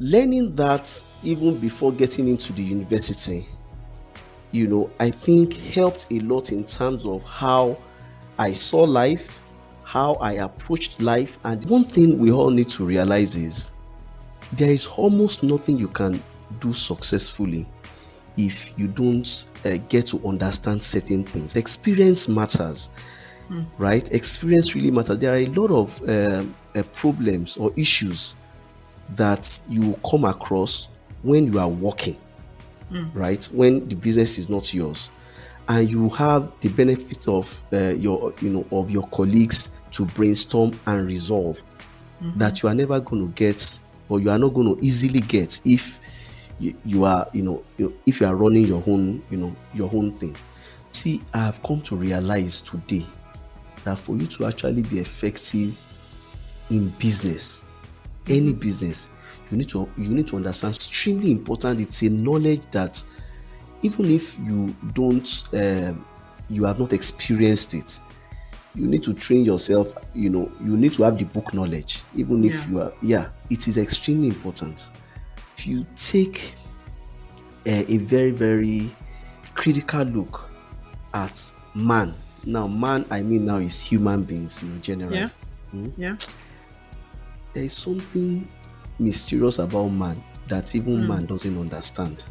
learning that even before getting into the university, I think helped a lot in terms of how I saw life, how I approached life. And one thing we all need to realize is there is almost nothing you can do successfully if you don't get to understand certain things. Experience matters, right? Experience really matters. There are a lot of problems or issues that you come across when you are working, right? When the business is not yours, and you have the benefit of your colleagues to brainstorm and resolve, that you are never going to get, or you are not going to easily get if you are if you are running your own thing. See, I have come to realize today that for you to actually be effective in business, any business, you need to understand, extremely important, it's a knowledge that even if you don't you have not experienced it, you need to train yourself. You need to have the book knowledge, even if you are, it is extremely important. If you take a very, very critical look at man, now man, I mean now is human beings in general. Yeah. There is something mysterious about man that even man doesn't understand.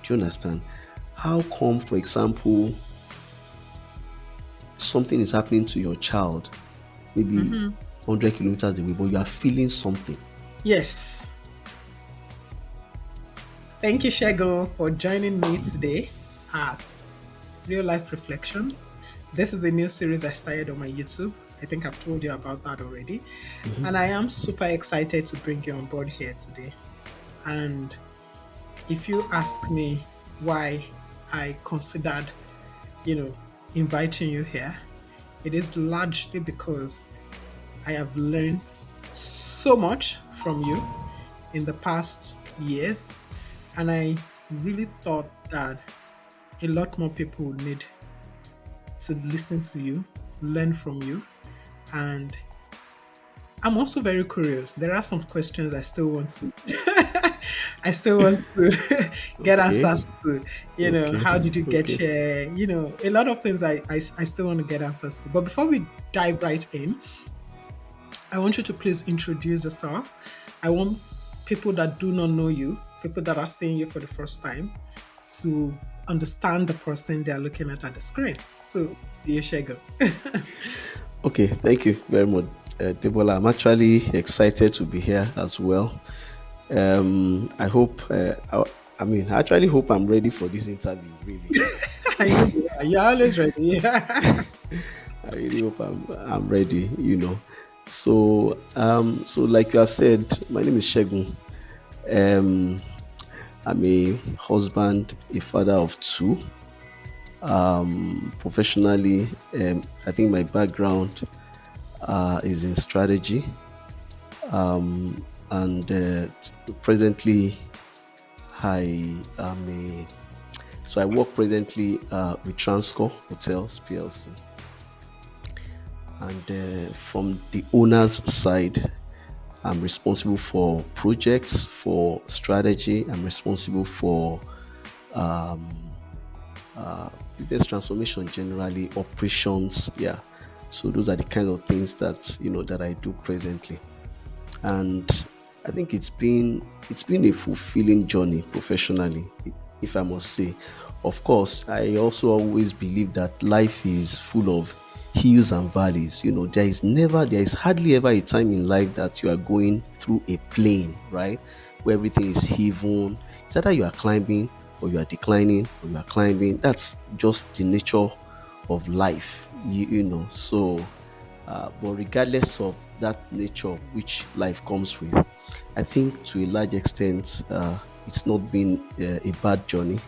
Do you understand? How come, for example, something is happening to your child, maybe 100 kilometers away, but you are feeling something? Yes. Thank you, Segun, for joining me today at Real Life Reflections. This is a new series I started on my YouTube. I think I've told you about that already. And I am super excited to bring you on board here today. And if you ask me why I considered, inviting you here, it is largely because I have learned so much from you in the past years. And I really thought that a lot more people would need to listen to you, learn from you. And I'm also very curious. There are some questions I still want to get Okay. answers to. How did you get here? A lot of things I still want to get answers to. But before we dive right in, I want you to please introduce yourself. I want people that do not know you, people that are seeing you for the first time, to understand the person they are looking at the screen. So, dear Segun. Okay, thank you very much, Debola. I'm actually excited to be here as well. I hope, I actually hope I'm ready for this interview, really. You're always ready. I really hope I'm ready, So like you have said, my name is Segun. I'm a husband, a father of two. Professionally, I think my background is in strategy, and presently I work presently with Transcore Hotels PLC, and from the owner's side, I'm responsible for projects, for strategy. I'm responsible for business transformation, generally operations. Yeah. So those are the kind of things that that I do presently, and I think it's been a fulfilling journey professionally, if I must say. Of course, I also always believe that life is full of hills and valleys. There is hardly ever a time in life that you are going through a plane, right, where everything is even. It's either you are climbing or you are declining, or you are climbing. That's just the nature of life, So, but regardless of that nature which life comes with, I think to a large extent, it's not been a bad journey.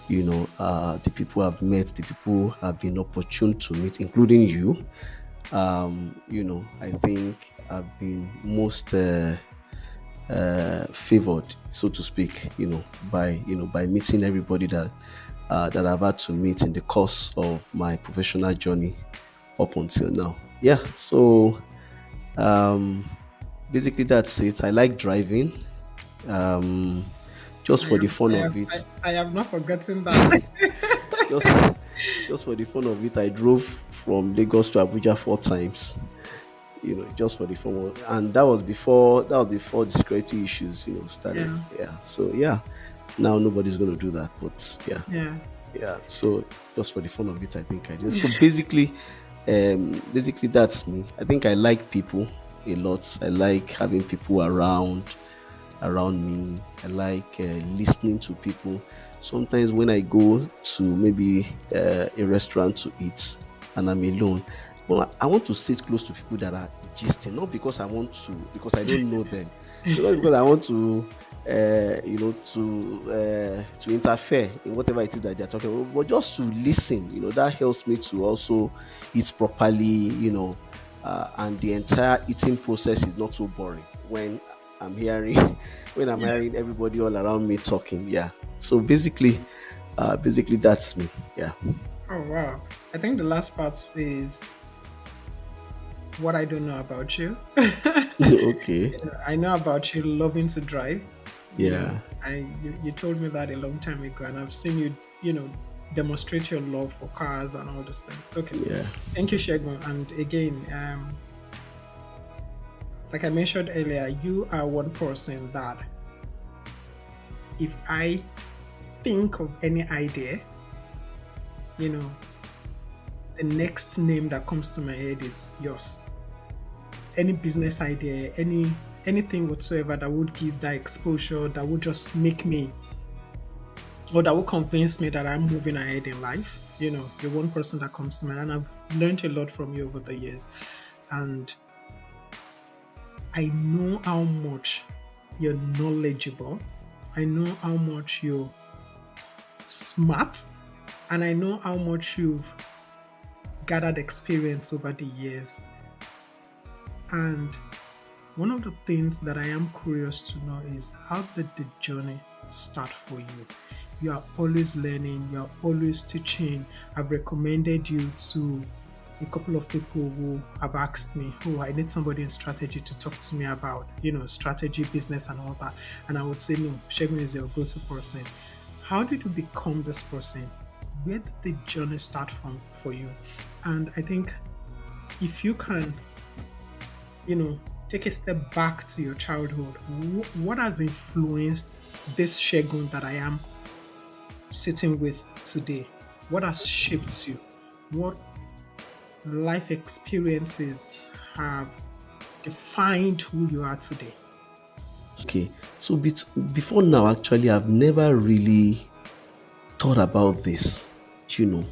The people I've met, the people I've been opportune to meet, including you. I think I've been most favored, so to speak, by meeting everybody that I've had to meet in the course of my professional journey up until now. Yeah, so basically that's it. I like driving. Um, just for the fun of it, I have not forgotten that. just just for the fun of it, I drove from Lagos to Abuja 4 times. Just for the fun and that was before the security issues, started. Yeah, Yeah. So yeah, now nobody's going to do that. But yeah, yeah, yeah. So just for the fun of it, I think I did. So basically that's me. I think I like people a lot. I like having people around me. I like listening to people. Sometimes when I go to maybe a restaurant to eat and I'm alone, well, I want to sit close to people that are gisting, not because I want to, because I don't know them. So not because I want to, to interfere in whatever it is that they're talking about, but just to listen. That helps me to also eat properly. And the entire eating process is not so boring when I'm hearing when I'm yeah. hearing everybody all around me talking. Yeah. So basically that's me. Yeah. Oh wow! I think the last part is what I don't know about you. Okay. I know about you loving to drive. Yeah. You told me that a long time ago, and I've seen you, demonstrate your love for cars and all those things. Okay, Yeah. thank you, Shegun. And again, like I mentioned earlier, you are one person that if I think of any idea, you know, the next name that comes to my head is yours. Any business idea, anything whatsoever that would give that exposure, that would just make me, or that would convince me that I'm moving ahead in life. You're one person that comes to mind, and I've learned a lot from you over the years. And I know how much you're knowledgeable. I know how much you're smart, and I know how much you've gathered experience over the years. And one of the things that I am curious to know is, how did the journey start for you? You are always learning, you are always teaching. I've recommended you to a couple of people who have asked me, oh, I need somebody in strategy to talk to me about, strategy, business, and all that. And I would say, no, Segun is your go to person. How did you become this person? Where did the journey start from for you? And I think if you can, take a step back to your childhood, what has influenced this Shegun that I am sitting with today? What has shaped you? What life experiences have defined who you are today? Okay. So before now, actually, I've never really thought about this, you know.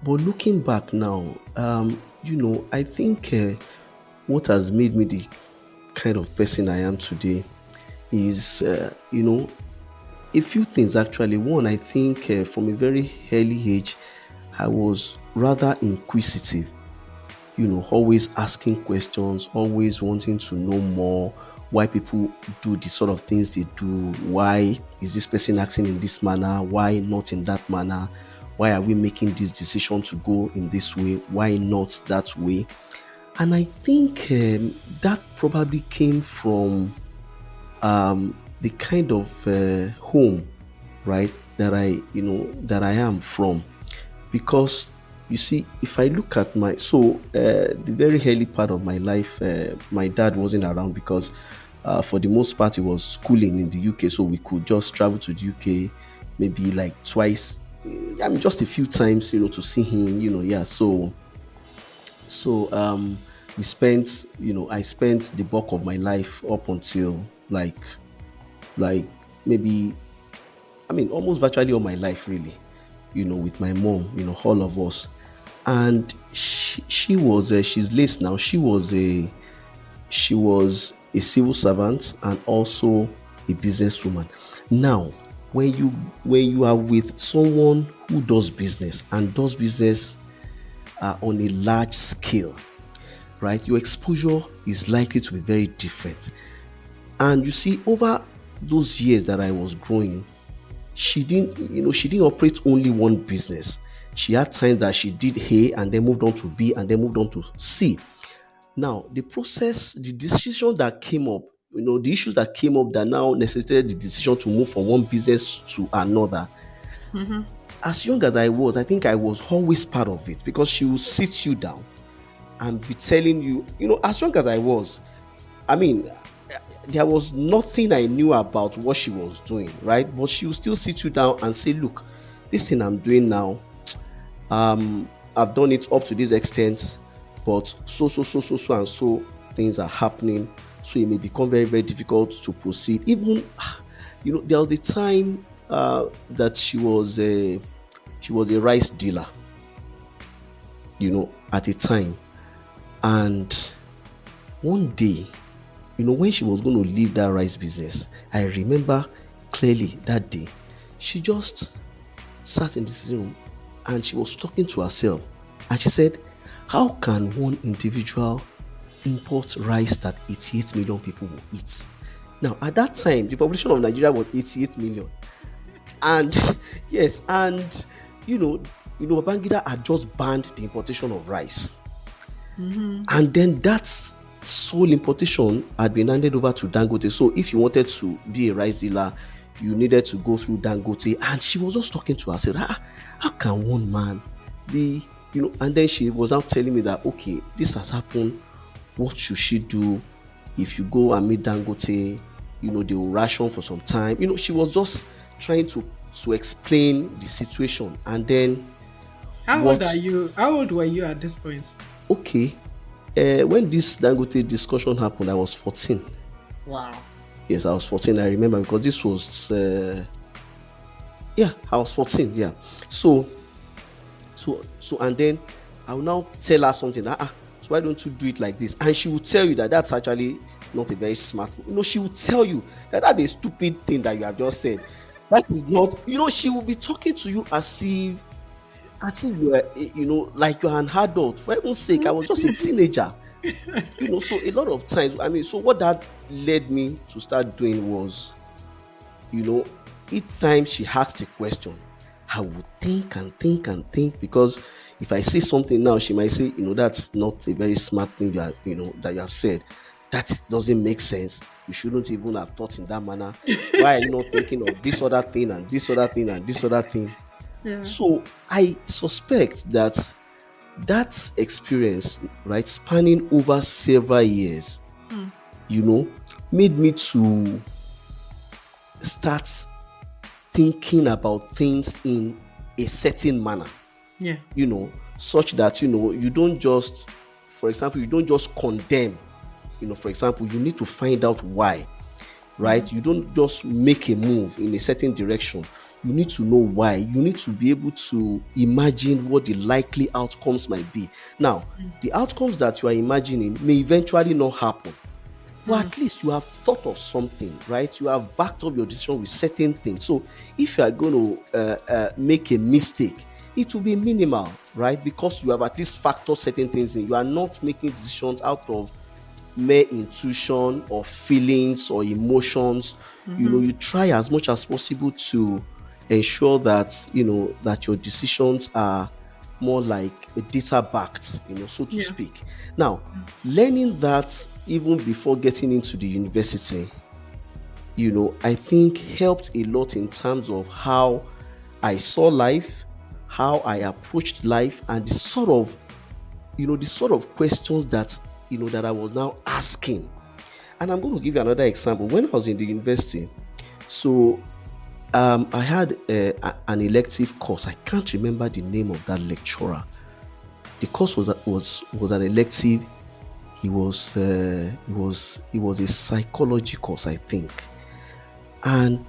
But looking back now, I think what has made me the kind of person I am today is, a few things actually. One, I think from a very early age, I was rather inquisitive, always asking questions, always wanting to know more, why people do the sort of things they do. Why is this person acting in this manner? Why not in that manner? Why are we making this decision to go in this way? Why not that way? And I think that probably came from the kind of home, right, that I am from. Because you see, if I look at the very early part of my life, my dad wasn't around because for the most part he was schooling in the UK, so we could just travel to the UK maybe like twice, I mean just a few times, to see him, yeah. So we spent, I spent the bulk of my life up until like maybe, I mean, almost virtually all my life, really, with my mom, all of us. And she was, she's late now. She was a civil servant and also a businesswoman. Now, when you are with someone who does business and does business on a large scale, right, your exposure is likely to be very different. And you see, over those years that I was growing, she didn't operate only one business. She had times that she did A and then moved on to B and then moved on to C. Now, the process, the decision that came up the issues that came up that now necessitated the decision to move from one business to another. Mm-hmm. As young as I was, I think I was always part of it because she will sit you down and be telling you, as young as I was, I mean, there was nothing I knew about what she was doing, right? But she will still sit you down and say, look, this thing I'm doing now, I've done it up to this extent, but so and so things are happening. So it may become very, very difficult to proceed. Even, there was a time that she was a rice dealer, at a time. And one day, when she was going to leave that rice business, I remember clearly that day, she just sat in the sitting room and she was talking to herself. And she said, how can one individual import rice that 88 million people will eat? Now, at that time, the population of Nigeria was 88 million. And yes, and Babangida had just banned the importation of rice. Mm-hmm. And then that sole importation had been handed over to Dangote. So if you wanted to be a rice dealer, you needed to go through Dangote. And she was just talking to herself, how can one man be, and then she was now telling me that, okay, this has happened. What should she do? If you go and meet Dangote, they will ration for some time. She was just trying to explain the situation. And then How old are you? How old were you at this point? Okay, when this Dangote discussion happened, I was 14. Wow. Yes, I was 14. I remember because this was, I was 14. Yeah. So, and then I will now tell her something. So why don't you do it like this? And she will tell you that that's actually not a very smart. She will tell you that that's a stupid thing that you have just said. That is not. She will be talking to you as if you were, like you're an adult. For heaven's sake, I was just a teenager. So a lot of times, so what that led me to start doing was, each time she asked a question, I would think and think and think, because if I say something now, she might say, that's not a very smart thing that you have said. That doesn't make sense. You shouldn't even have thought in that manner. Why are you not thinking of this other thing and this other thing and this other thing? Yeah. So I suspect that experience, right, spanning over several years, made me to start thinking about things in a certain manner. Yeah. Such that, you don't just, for example, you don't just condemn. For example, you need to find out why, right? You don't just make a move in a certain direction. You need to know why. You need to be able to imagine what the likely outcomes might be. Now, the outcomes that you are imagining may eventually not happen. But at least you have thought of something, right? You have backed up your decision with certain things. So if you are going to make a mistake, it will be minimal, right? Because you have at least factored certain things in. You are not making decisions out of mere intuition or feelings or emotions. You try as much as possible to ensure that that your decisions are more like data backed, so to speak. Now, learning that even before getting into the university, I think helped a lot in terms of how I saw life, how I approached life, and the sort of questions that that I was now asking. And I'm going to give you another example. When I was in the university, so I had an elective course. I can't remember the name of that lecturer. The course was an elective. He was a psychology course, I think. And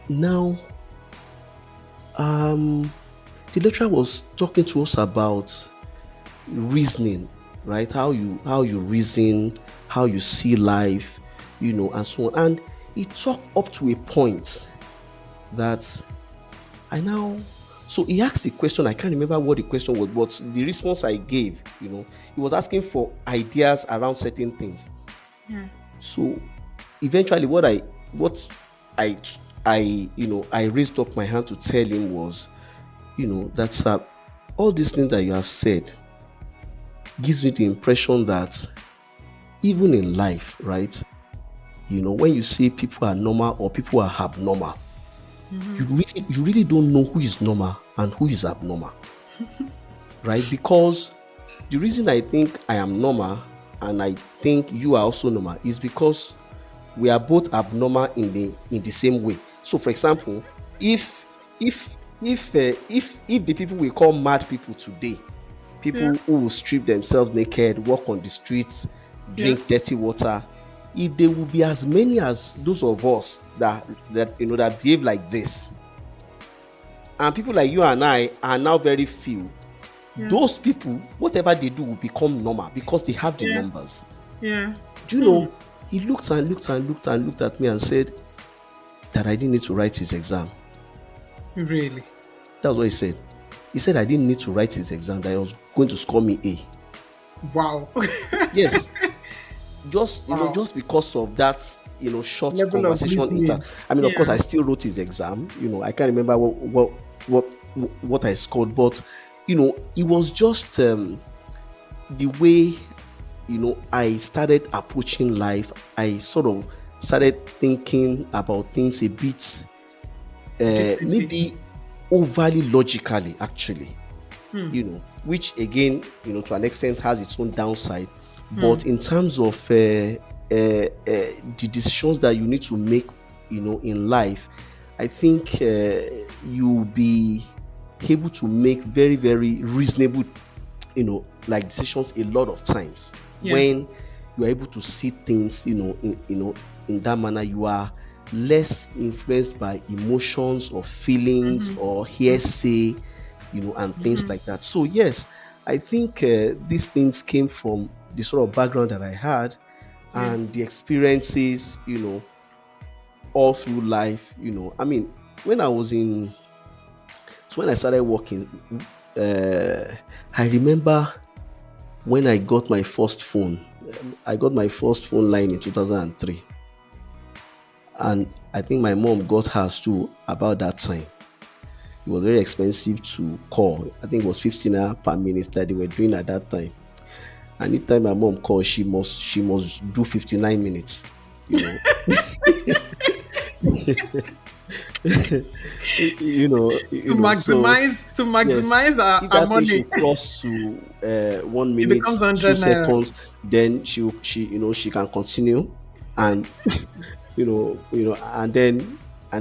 now, the lecturer was talking to us about reasoning, right? How you reason, how you see life, and so on. And he talked up to a point that so he asked a question. I can't remember what the question was, but the response I gave, he was asking for ideas around certain things. Yeah. So eventually what I raised up my hand to tell him was, that's all these things that you have said gives me the impression that even in life, right, When you say people are normal or people are abnormal, Mm-hmm. you really don't know who is normal and who is abnormal, right? Because the reason I think I am normal and I think you are also normal is because we are both abnormal in the same way. So, for example, if if the people we call mad people today, Yeah. people who will strip themselves naked, walk on the streets, Yeah. drink dirty water, if there will be as many as those of us that behave like this, and people like you and I are now very few, Yeah. those people, whatever they do will become normal because they have the Yeah. numbers. Yeah. Do you Hmm. know? He looked and looked and looked and looked at me and said that I didn't need to write his exam. Really? That's what he said. He said I didn't need to write his exam, that he was going to score me A. Wow. Yes, just Wow. just because of that, short Level of conversation. reasoning. I mean, of course, Yeah. I still wrote his exam. I can't remember what what I scored, but it was just the way I started approaching life. I sort of started thinking about things a bit Differently. maybe overly logically, actually. Hmm. Which again, to an extent has its own downside. Hmm. But in terms of the decisions that you need to make, in life, I think you'll be able to make very, very reasonable, like decisions a lot of times Yeah. when you are able to see things, in that manner. You are less influenced by emotions or feelings Mm-hmm. or hearsay, and things Mm-hmm. like that. So yes, I think these things came from the sort of background that I had Yeah. and the experiences, all through life. I mean, when I was in, so when I started working, uh, I remember when I got my first phone. I got my first phone line in 2003, and I think my mom got hers too about that time. It was very expensive to call. I think it was 15 naira per minute that they were doing at that time. Anytime my mom calls, she must do 59 minutes. You know, so To yes, maximize if our that thing money, should cross to 1 minute, it becomes 2 100 naira. seconds, then she can continue, and and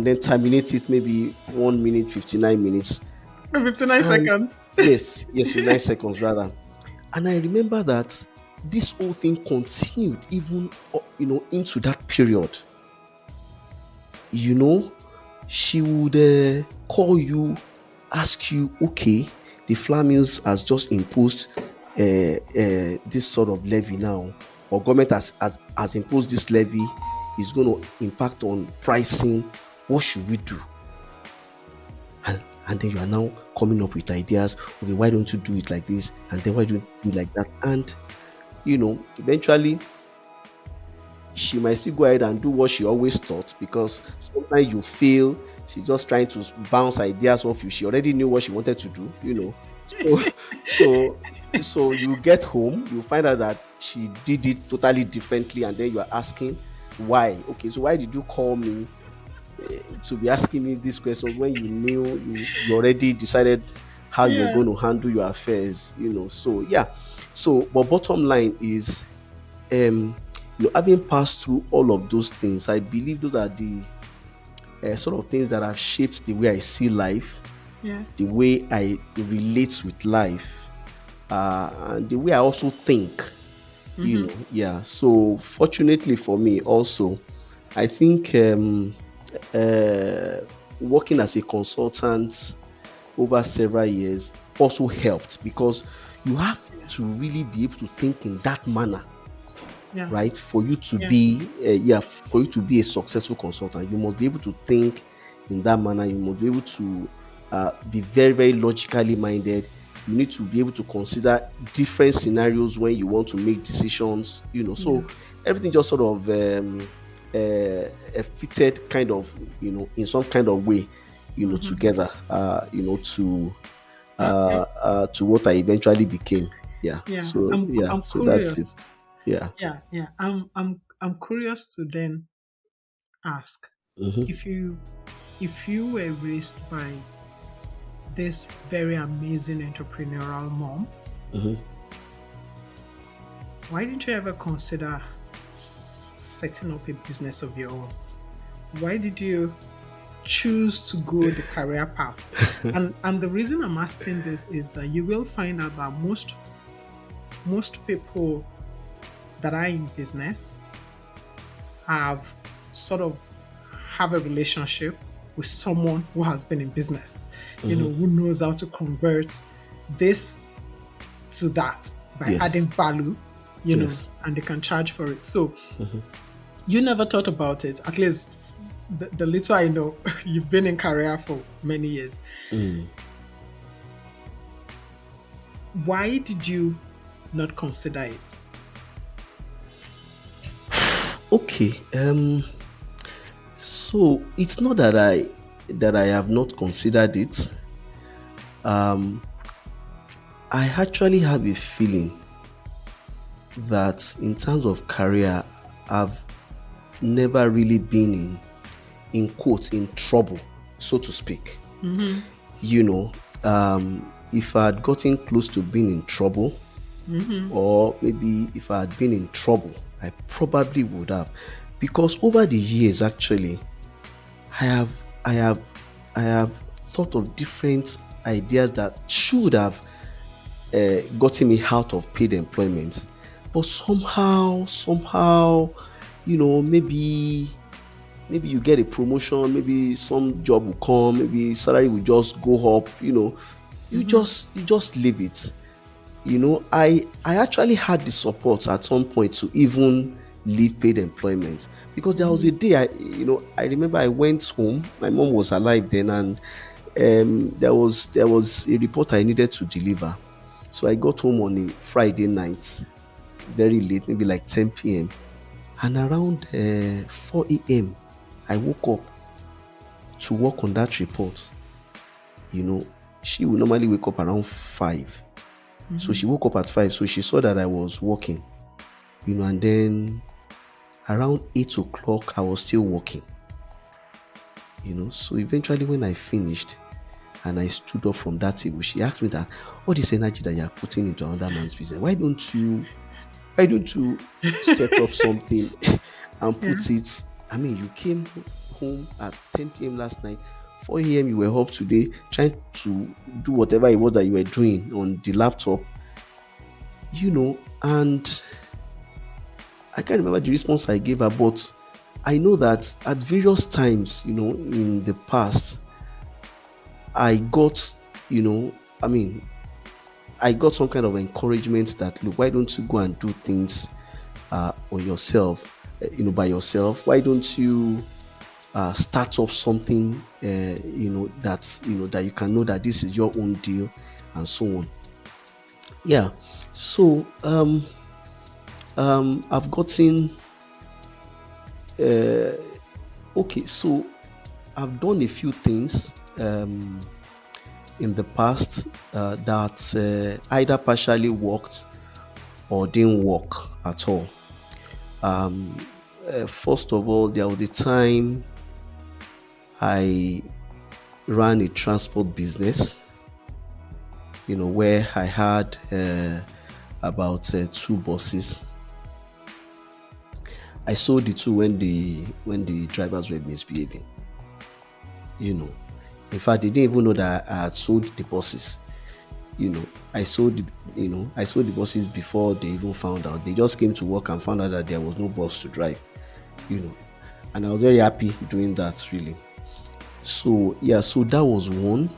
then terminate it maybe 1 minute, 59 minutes. 59 And seconds. yes, yes, 9 seconds rather. And I remember that this whole thing continued even into that period. You know, she would call you, ask you, okay, the flour mills has just imposed this sort of levy now, or government has imposed this levy, is going to impact on pricing. What should we do? And then you are now coming up with ideas. Okay, why don't you do it like this? And then why don't you do it like that? And eventually she might still go ahead and do what she always thought, because sometimes you feel she's just trying to bounce ideas off you. She already knew what she wanted to do. So so so you get home, you find out that she did it totally differently, and then you are asking why. Okay, so why did you call me to be asking me this question when you knew you already decided how you were Yeah. going to handle your affairs? So yeah. So but bottom line is, having passed through all of those things, I believe those are the sort of things that have shaped the way I see life, Yeah. the way I relate with life, and the way I also think. Mm-hmm. Yeah. So fortunately for me, also, I think uh, working as a consultant over several years also helped, because you have to really be able to think in that manner, Yeah. right? For you to Yeah. be for you to be a successful consultant, you must be able to think in that manner. You must be able to be very, very logically minded. You need to be able to consider different scenarios when you want to make decisions. Yeah. So everything just sort of fitted kind of, in some kind of way, Mm-hmm. together, Okay. to what I eventually became. Yeah. Yeah. So yeah. I'm So that's it. curious. Yeah. Yeah. Yeah. I'm curious to then ask, Mm-hmm. if you were raised by this very amazing entrepreneurial mom, Mm-hmm. why didn't you ever consider setting up a business of your own? Why did you choose to go the career path? And the reason I'm asking this is that you will find out that most people that are in business have sort of have a relationship with someone who has been in business, Mm-hmm. who knows how to convert this to that by Yes. adding value, Yes. and they can charge for it. So Mm-hmm. you never thought about it, at least the little I know, you've been in career for many years. Mm. Why did you not consider it? Okay. So it's not that I have not considered it. Um, I actually have a feeling that in terms of career, I've never really been in quotes in trouble, so to speak. Mm-hmm. You know, if I had gotten close to being in trouble, Mm-hmm. or maybe if I had been in trouble, I probably would have, because over the years, actually, I have I have I have thought of different ideas that should have gotten me out of paid employment, but somehow, maybe you get a promotion, maybe some job will come, maybe salary will just go up, you Mm-hmm. just leave it. I actually had the support at some point to even leave paid employment, because there was a day I remember I went home. My mom was alive then, and there was a report I needed to deliver. So I got home on a Friday night, very late, maybe like 10 p.m. And around 4 a.m., I woke up to work on that report. She would normally wake up around 5. So Mm-hmm. she woke up at 5. So she saw that I was working, and then around 8 o'clock, I was still working. So eventually when I finished and I stood up from that table, she asked me that, all this energy that you're putting into another man's business, why don't you set up something and Yeah. put it? I mean, you came home at 10 p.m. last night, 4 a.m. you were up today trying to do whatever it was that you were doing on the laptop, and I can't remember the response I gave her, but I know that at various times, in the past, I got, I mean, I got some kind of encouragement that, look, why don't you go and do things on yourself, by yourself? Why don't you start up something, that you can know that this is your own deal, and so on. Yeah. So I've gotten okay. So I've done a few things in the past that either partially worked or didn't work at all. First of all, there was a time I ran a transport business, where I had about 2 buses. I sold the 2 when the drivers were misbehaving. In fact, they didn't even know that I had sold the buses. I sold the buses before they even found out. They just came to work and found out that there was no bus to drive. And I was very happy doing that, really. So yeah, so that was one.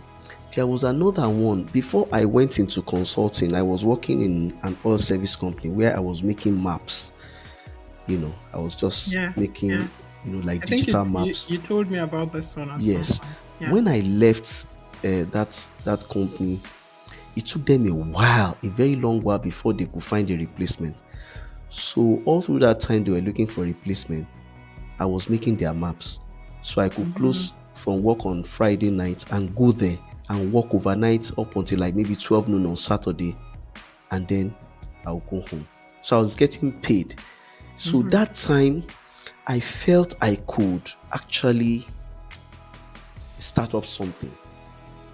There was another one. Before I went into consulting, I was working in an oil service company where I was making maps. I was just Yeah. Yeah. making, like I think digital you maps. told me about this one at some Yes. point. Yeah. When I left that company, it took them a while, a very long while, before they could find a replacement. So all through that time they were looking for a replacement, I was making their maps. So I could Mm-hmm. close from work on Friday night and go there and work overnight up until like maybe 12 noon on Saturday, and then I'll go home. So I was getting paid. So Mm-hmm. that time I felt I could actually start up something.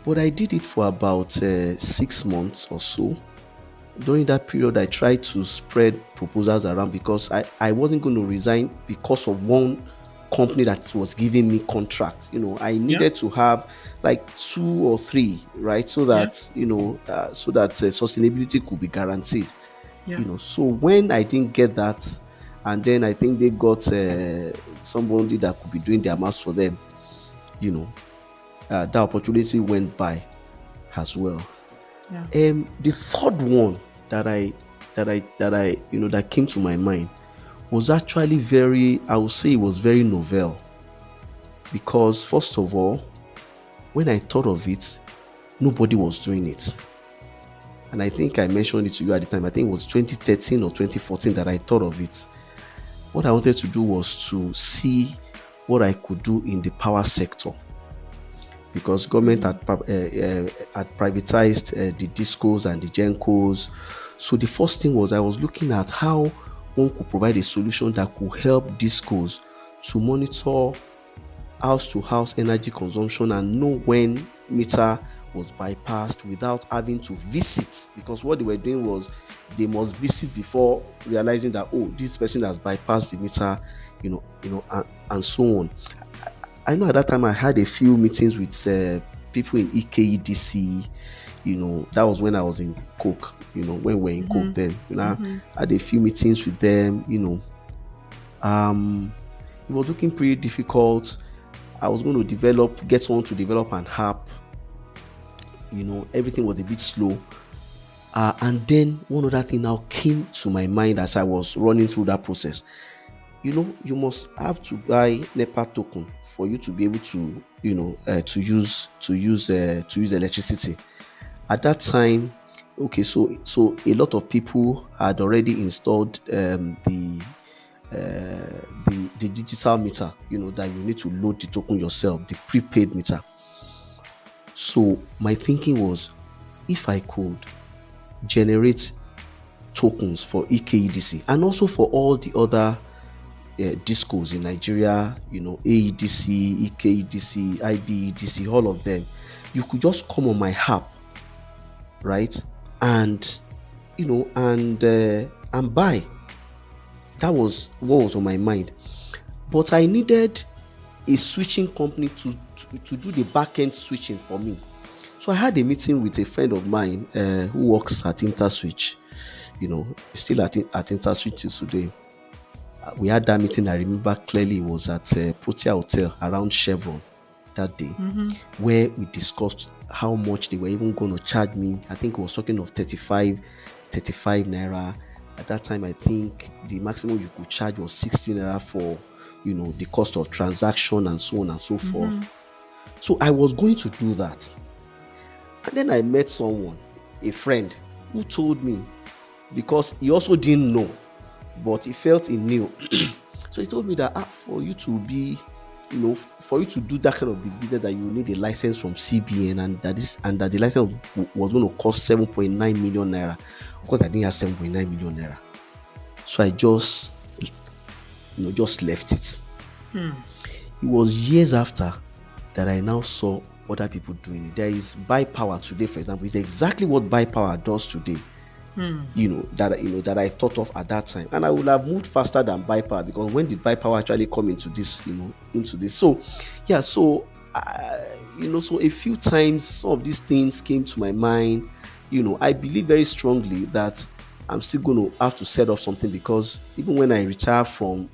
But I did it for about 6 months or so. During that period, I tried to spread proposals around because I wasn't going to resign because of one company that was giving me contract. I Yeah. needed to have like two or three, right? So Yeah. that, sustainability could be guaranteed. Yeah. So when I didn't get that, and then I think they got somebody that could be doing their maths for them, that opportunity went by as well. Yeah. The third one that came to my mind was actually I would say it was very novel, because first of all, when I thought of it, nobody was doing it. And I think I mentioned it to you at the time. I think it was 2013 or 2014 that I thought of it. What I wanted to do was to see what I could do in the power sector, because government had privatized the discos and the gencos. So the first thing was I was looking at how one could provide a solution that could help discos to monitor house-to-house energy consumption and know when meter was bypassed without having to visit, because what they were doing was they must visit before realizing that, oh, this person has bypassed the meter, and so on. I know at that time I had a few meetings with people in EKEDC. That was when I was in Coke. When we were in Coke then. I had a few meetings with them. It was looking pretty difficult. I was going to get someone to develop an app. Everything was a bit slow. And then one other thing now came to my mind as I was running through that process. You must have to buy NEPA token for you to be able to, to use electricity. At that time, okay, so a lot of people had already installed the digital meter, that you need to load the token yourself, the prepaid meter. So my thinking was, if I could generate tokens for EKEDC and also for all the other discos in Nigeria, AEDC, EKEDC, IBEDC, all of them, you could just come on my app, right? And buy. That was what was on my mind. But I needed a switching company to do the back-end switching for me. So I had a meeting with a friend of mine who works at InterSwitch, still at InterSwitch today. We had that meeting, I remember clearly, it was at Protea Hotel around Chevron that day, where we discussed how much they were even going to charge me. I think I was talking of 35 naira. At that time, I think the maximum you could charge was 16 naira for, the cost of transaction and so on and so forth. So I was going to do that. And then I met someone, a friend, who told me, because he also didn't know, but he felt he knew. So he told me that for you to be, for you to do that kind of business, that you need a license from CBN, and that the license was going to cost 7.9 million naira. Of course, I didn't have 7.9 million naira. So I just left it. It was years after that I now saw other people doing it. There is Buy Power today, for example. It's exactly what Buy Power does today. That I thought of at that time, and I would have moved faster than Buy Power, because when did Buy Power actually come into this? So yeah, so so a few times some of these things came to my mind. I believe very strongly that I'm still going to have to set up something, because even when I retire from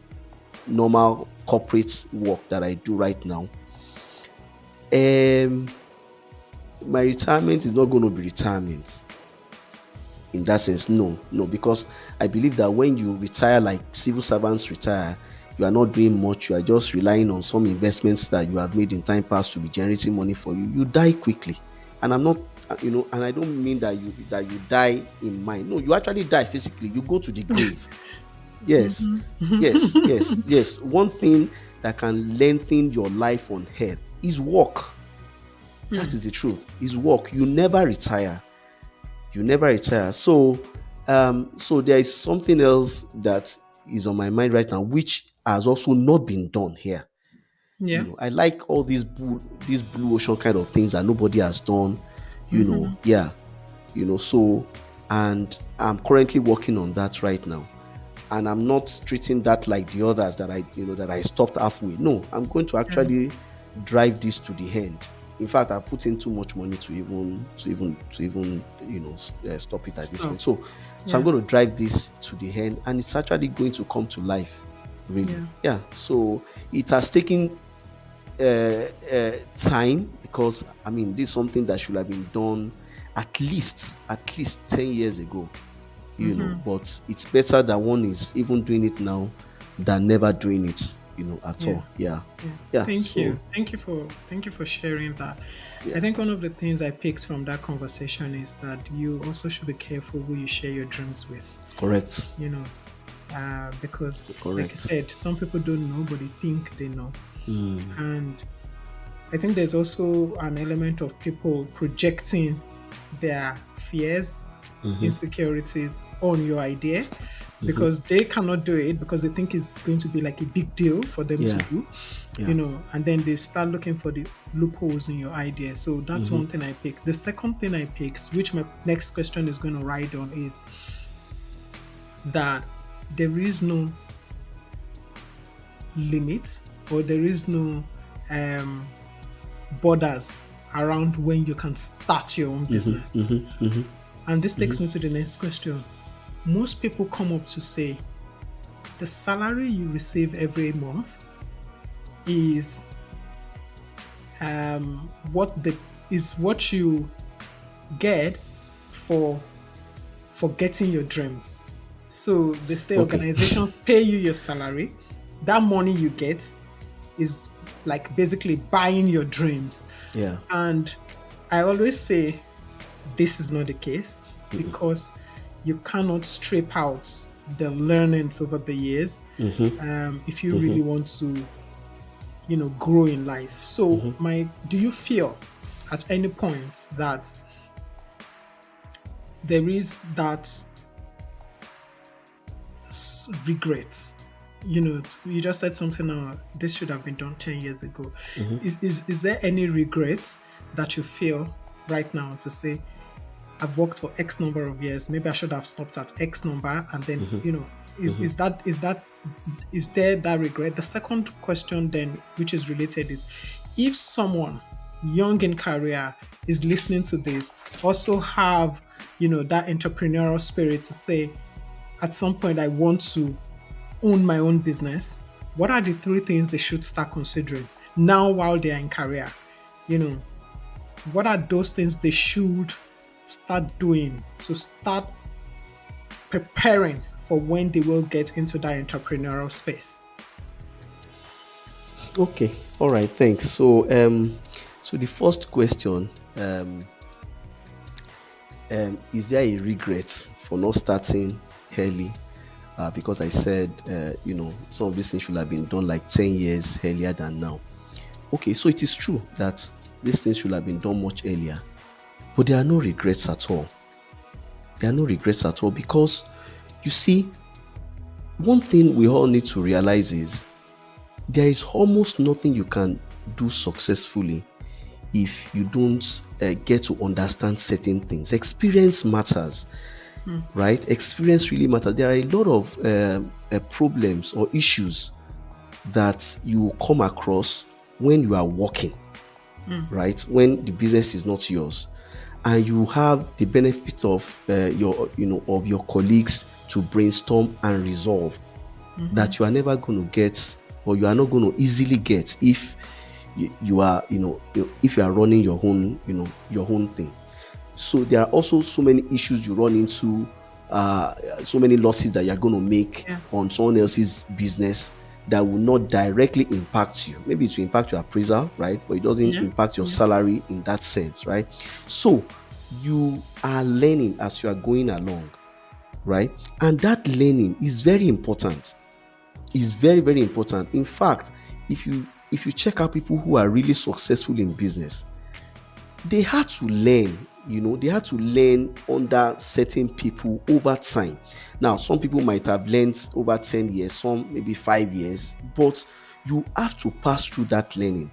normal corporate work that I do right now, my retirement is not going to be retirement in that sense. No, because I believe that when you retire like civil servants retire, you are not doing much. You are just relying on some investments that you have made in time past to be generating money for you. You die quickly. And I'm not, and I don't mean that you die in mind. No, you actually die physically. You go to the grave. Yes, yes. One thing that can lengthen your life on earth is work. That is the truth. Is work. You never retire. So there is something else that is on my mind right now, which has also not been done here. Yeah. I like all these blue ocean kind of things that nobody has done. Yeah. So, and I'm currently working on that right now. And I'm not treating that like the others that I stopped halfway. No, I'm going to Yeah. actually drive this to the end. In fact, I've put in too much money to even stop it at this Stop. point. So I'm Yeah. going to drive this to the end, and it's actually going to come to life, really. Yeah. Yeah. So it has taken time, because this is something that should have been done at least 10 years ago. But it's better that one is even doing it now than never doing it, at Yeah. all. Yeah. Yeah. Yeah. Thank So you. Thank you for sharing that. I yeah. think one of the things I picked from that conversation is that you also should be careful who you share your dreams with. Correct. You know, because like you Correct. said, some people don't know, but they think they know. Mm. And I think there's also an element of people projecting their fears, insecurities on your idea because they cannot do it because they think it's going to be like a big deal for them to Yeah. do, Yeah. and then they start looking for the loopholes in your idea. So that's one thing I picked. The second thing I picked, which my next question is going to ride on, is that there is no limit or there is no borders around when you can start your own business. And this takes me to the next question. Most people come up to say the salary you receive every month is what you get for getting your dreams. So they say Okay. organizations pay you your salary. That money you get is like basically buying your dreams. Yeah. And I always say this is not the case because you cannot strip out the learnings over the years if you really want to, grow in life. So do you feel at any point that there is that regret? You just said something now, this should have been done 10 years ago. Is there any regret that you feel right now to say, I've worked for X number of years, maybe I should have stopped at X number, and then, is there that regret? The second question then, which is related, is if someone young in career is listening to this, also have, that entrepreneurial spirit to say, at some point I want to own my own business, what are the 3 things they should start considering now while they are in career? What are those things they should start doing to start preparing for when they will get into that entrepreneurial space? Okay. All right. Thanks. So the first question, is there a regret for not starting early? Because I said, some of these things should have been done like 10 years earlier than now. Okay, so it is true that these things should have been done much earlier, but there are no regrets at all. There are no regrets at all because, you see, one thing we all need to realize is there is almost nothing you can do successfully if you don't get to understand certain things. Experience matters. Right? Experience really matters. There are a lot of problems or issues that you come across when you are working, right? When the business is not yours, and you have the benefit of your colleagues to brainstorm and resolve that you are never going to get, or you are not going to easily get if you are running your own thing. So there are also so many issues you run into, so many losses that you're going to make on someone else's business that will not directly impact you. Maybe it will impact your appraisal, right? But it doesn't impact your salary in that sense, right? So you are learning as you are going along, right? And that learning is very important. It's very, very important. In fact, if you check out people who are really successful in business, they had to learn. they had to learn under certain people over time. Now, some people might have learned over 10 years, some maybe 5 years, but you have to pass through that learning,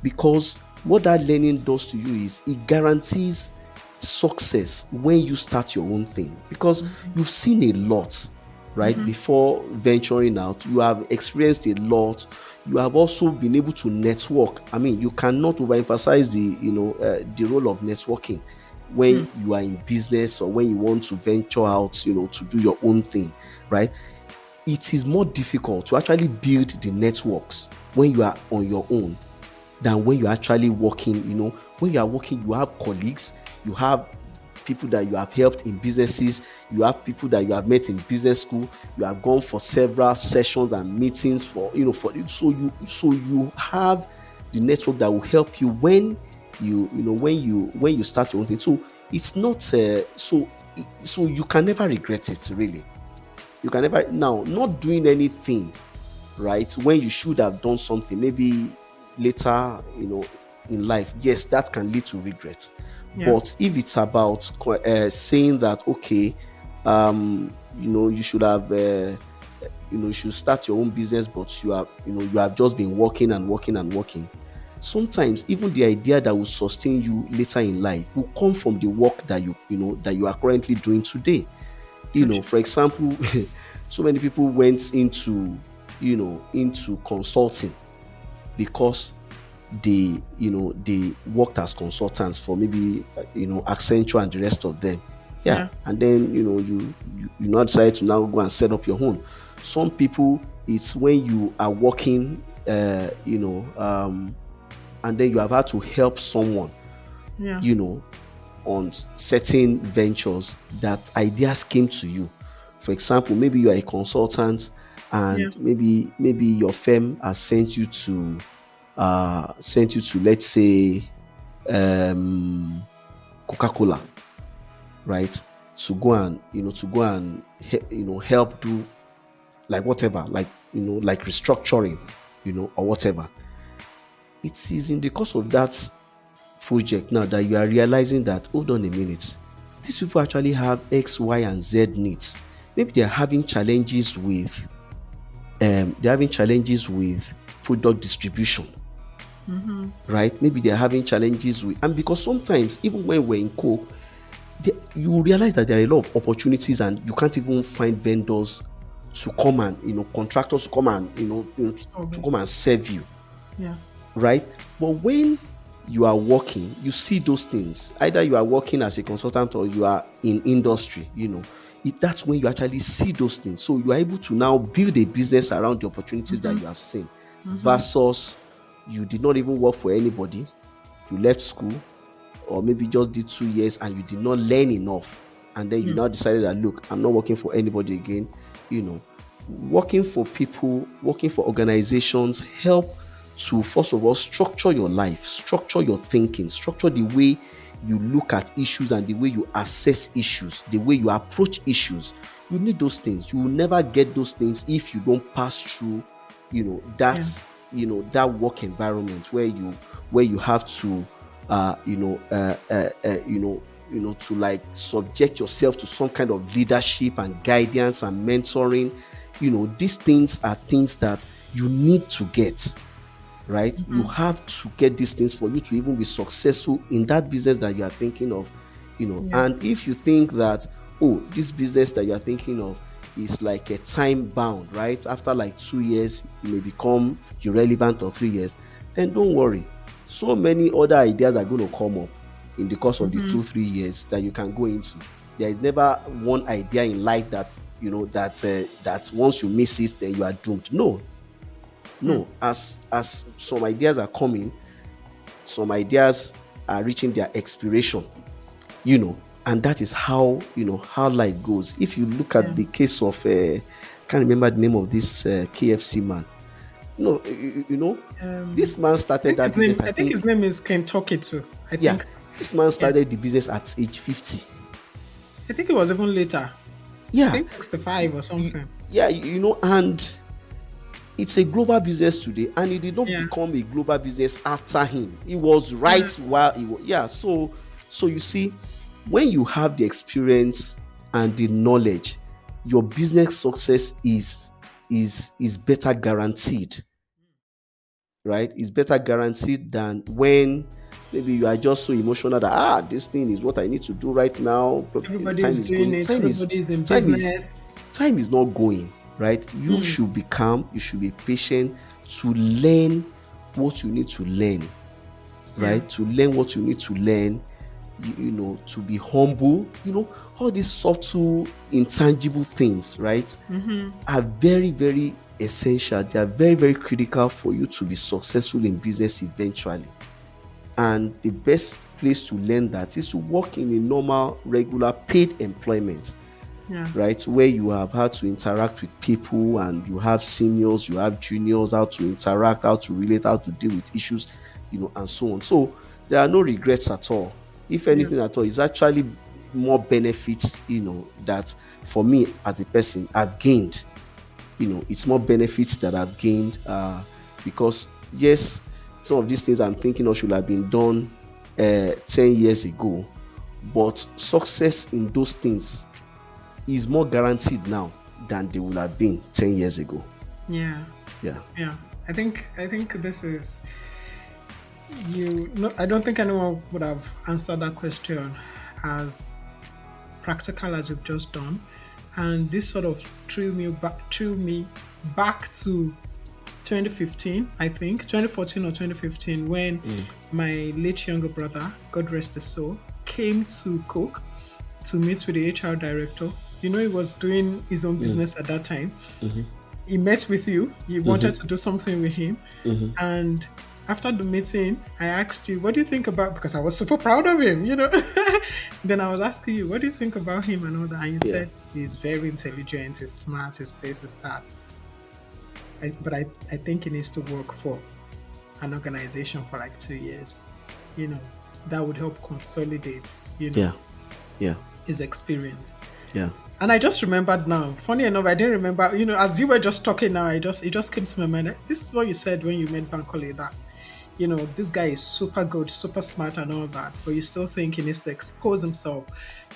because what that learning does to you is it guarantees success when you start your own thing, because you've seen a lot, right? Before venturing out, you have experienced a lot. You have also been able to network. I mean, you cannot overemphasize the role of networking when you are in business or when you want to venture out, to do your own thing, right? It is more difficult to actually build the networks when you are on your own than when you're actually working. When you are working, you have colleagues, you have people that you have helped in businesses, you have people that you have met in business school, you have gone for several sessions and meetings so you have the network that will help you when you start your own thing. So it's not so you can never regret it, really. You can never, now, not doing anything, right, when you should have done something maybe later, in life, yes, that can lead to regret. Yeah. But if it's about saying that, okay, you should have you should start your own business, but you have just been working and working and working, sometimes even the idea that will sustain you later in life will come from the work that you are currently doing today. For example, so many people went into consulting because they worked as consultants for maybe Accenture and the rest of them. And then you now decide to now go and set up your own. Some people, it's when you are working and then you have had to help someone on certain ventures that ideas came to you. For example, maybe you are a consultant and maybe your firm has sent you to let's say Coca-Cola, right, to go and help do like whatever, like restructuring, or whatever. It is in the course of that project now that you are realizing that, hold on a minute, these people actually have X, Y, and Z needs. Maybe they're having challenges with product distribution. Right? Maybe they're having challenges with, and because sometimes even when we're in Coke, you realize that there are a lot of opportunities and you can't even find vendors to come and contractors to come and to come and serve you. Right? But when you are working, you see those things. Either you are working as a consultant or you are in industry, that's when you actually see those things. So you are able to now build a business around the opportunities that you have seen, versus you did not even work for anybody. You left school or maybe just did 2 years and you did not learn enough. And then you now decided that, look, I'm not working for anybody again. Working for people, working for organizations help to, first of all, structure your life, structure your thinking, structure the way you look at issues and the way you assess issues, the way you approach issues. You need those things. You will never get those things if you don't pass through, that work environment where you have to, to like subject yourself to some kind of leadership and guidance and mentoring. These things are things that you need to get. Right? You have to get these things for you to even be successful in that business that you are thinking of, And if you think that, this business that you are thinking of is like a time bound, right? After like 2 years, you may become irrelevant, or 3 years, then don't worry. So many other ideas are going to come up in the course of the 2-3 years that you can go into. There is never one idea in life that, that once you miss it, then you are doomed. No, as some ideas are coming, some ideas are reaching their expiration, and that is how life goes. If you look at the case of, I can't remember the name of this KFC man. This man started that business. I think his name is Kentucky too. I think this man started the business at age 50. I think it was even later. I think 65 or something. And it's a global business today, and it did not become a global business after him. It was right while he was. So So you see, when you have the experience and the knowledge, your business success is better guaranteed, right? It's better guaranteed than when maybe you are just so emotional that this thing is what I need to do right now. Everybody Time is is doing going. it. Everybody is in Time is business. time is not going, right? You Mm. should be calm. You should be patient to learn what you need to learn, Yeah. right? To learn what you need to learn. You know, to be humble. You know, all these subtle, intangible things, right, are very, very essential. They are very, very critical for you to be successful in business eventually. And the best place to learn that is to work in a normal, regular, paid employment, Yeah. right? Where you have had to interact with people and you have seniors, you have juniors, how to interact, how to relate, how to deal with issues, you know, and so on. So there are no regrets at all. If Yeah. anything at all, it's actually more benefits, you know, that for me as a person, I've gained. You know, it's more benefits that I've gained because, yes, some of these things I'm thinking of should have been done 10 years ago, but success in those things is more guaranteed now than they would have been 10 years ago. Yeah. Yeah. Yeah. I think this is I don't think anyone would have answered that question as practical as you've just done. And this sort of threw me back to 2015, I think, 2014 or 2015, when my late younger brother, God rest his soul, came to Coke to meet with the HR director. You know, he was doing his own business at that time. He met with you. You wanted to do something with him. And after the meeting, I asked you, what do you think about, because I was super proud of him, you know. Then I was asking you, what do you think about him and all that? And you said, he's very intelligent, he's smart, he's this, he's that. But I think he needs to work for an organization for like 2 years. You know, that would help consolidate, you know, his experience. Yeah. And I just remembered now, funny enough, I didn't remember, you know, as you were just talking now, it just came to my mind. This is what you said when you met Bankole, that, you know, this guy is super good, super smart and all that, but you still think he needs to expose himself,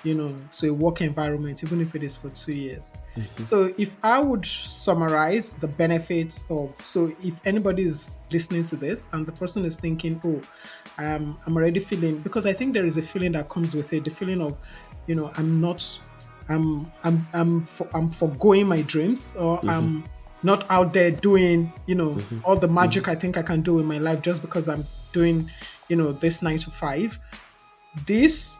you know, to a work environment, even if it is for 2 years. So if I would summarize the benefits of, so if anybody is listening to this and the person is thinking, I'm already feeling, because I think there is a feeling that comes with it, the feeling of, you know, I'm forgoing my dreams, or I'm not out there doing, you know, all the magic I think I can do in my life just because I'm doing, you know, this 9 to 5. This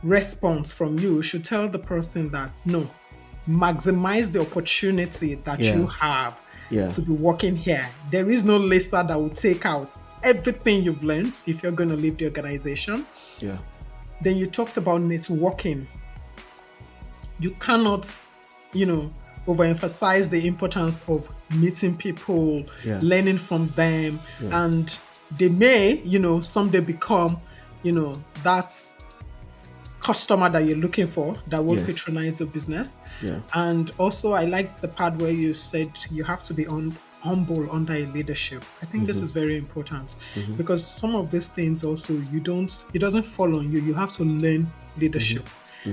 response from you should tell the person that, no, maximize the opportunity that you have to be working here. There is no lister that will take out everything you've learned if you're going to leave the organization. Then you talked about networking. You cannot, you know, overemphasize the importance of meeting people, learning from them, and they may, you know, someday become, you know, that customer that you're looking for that will patronize your business. And also, I like the part where you said you have to be humble under a leadership. I think this is very important because some of these things also it doesn't fall on you. You have to learn leadership.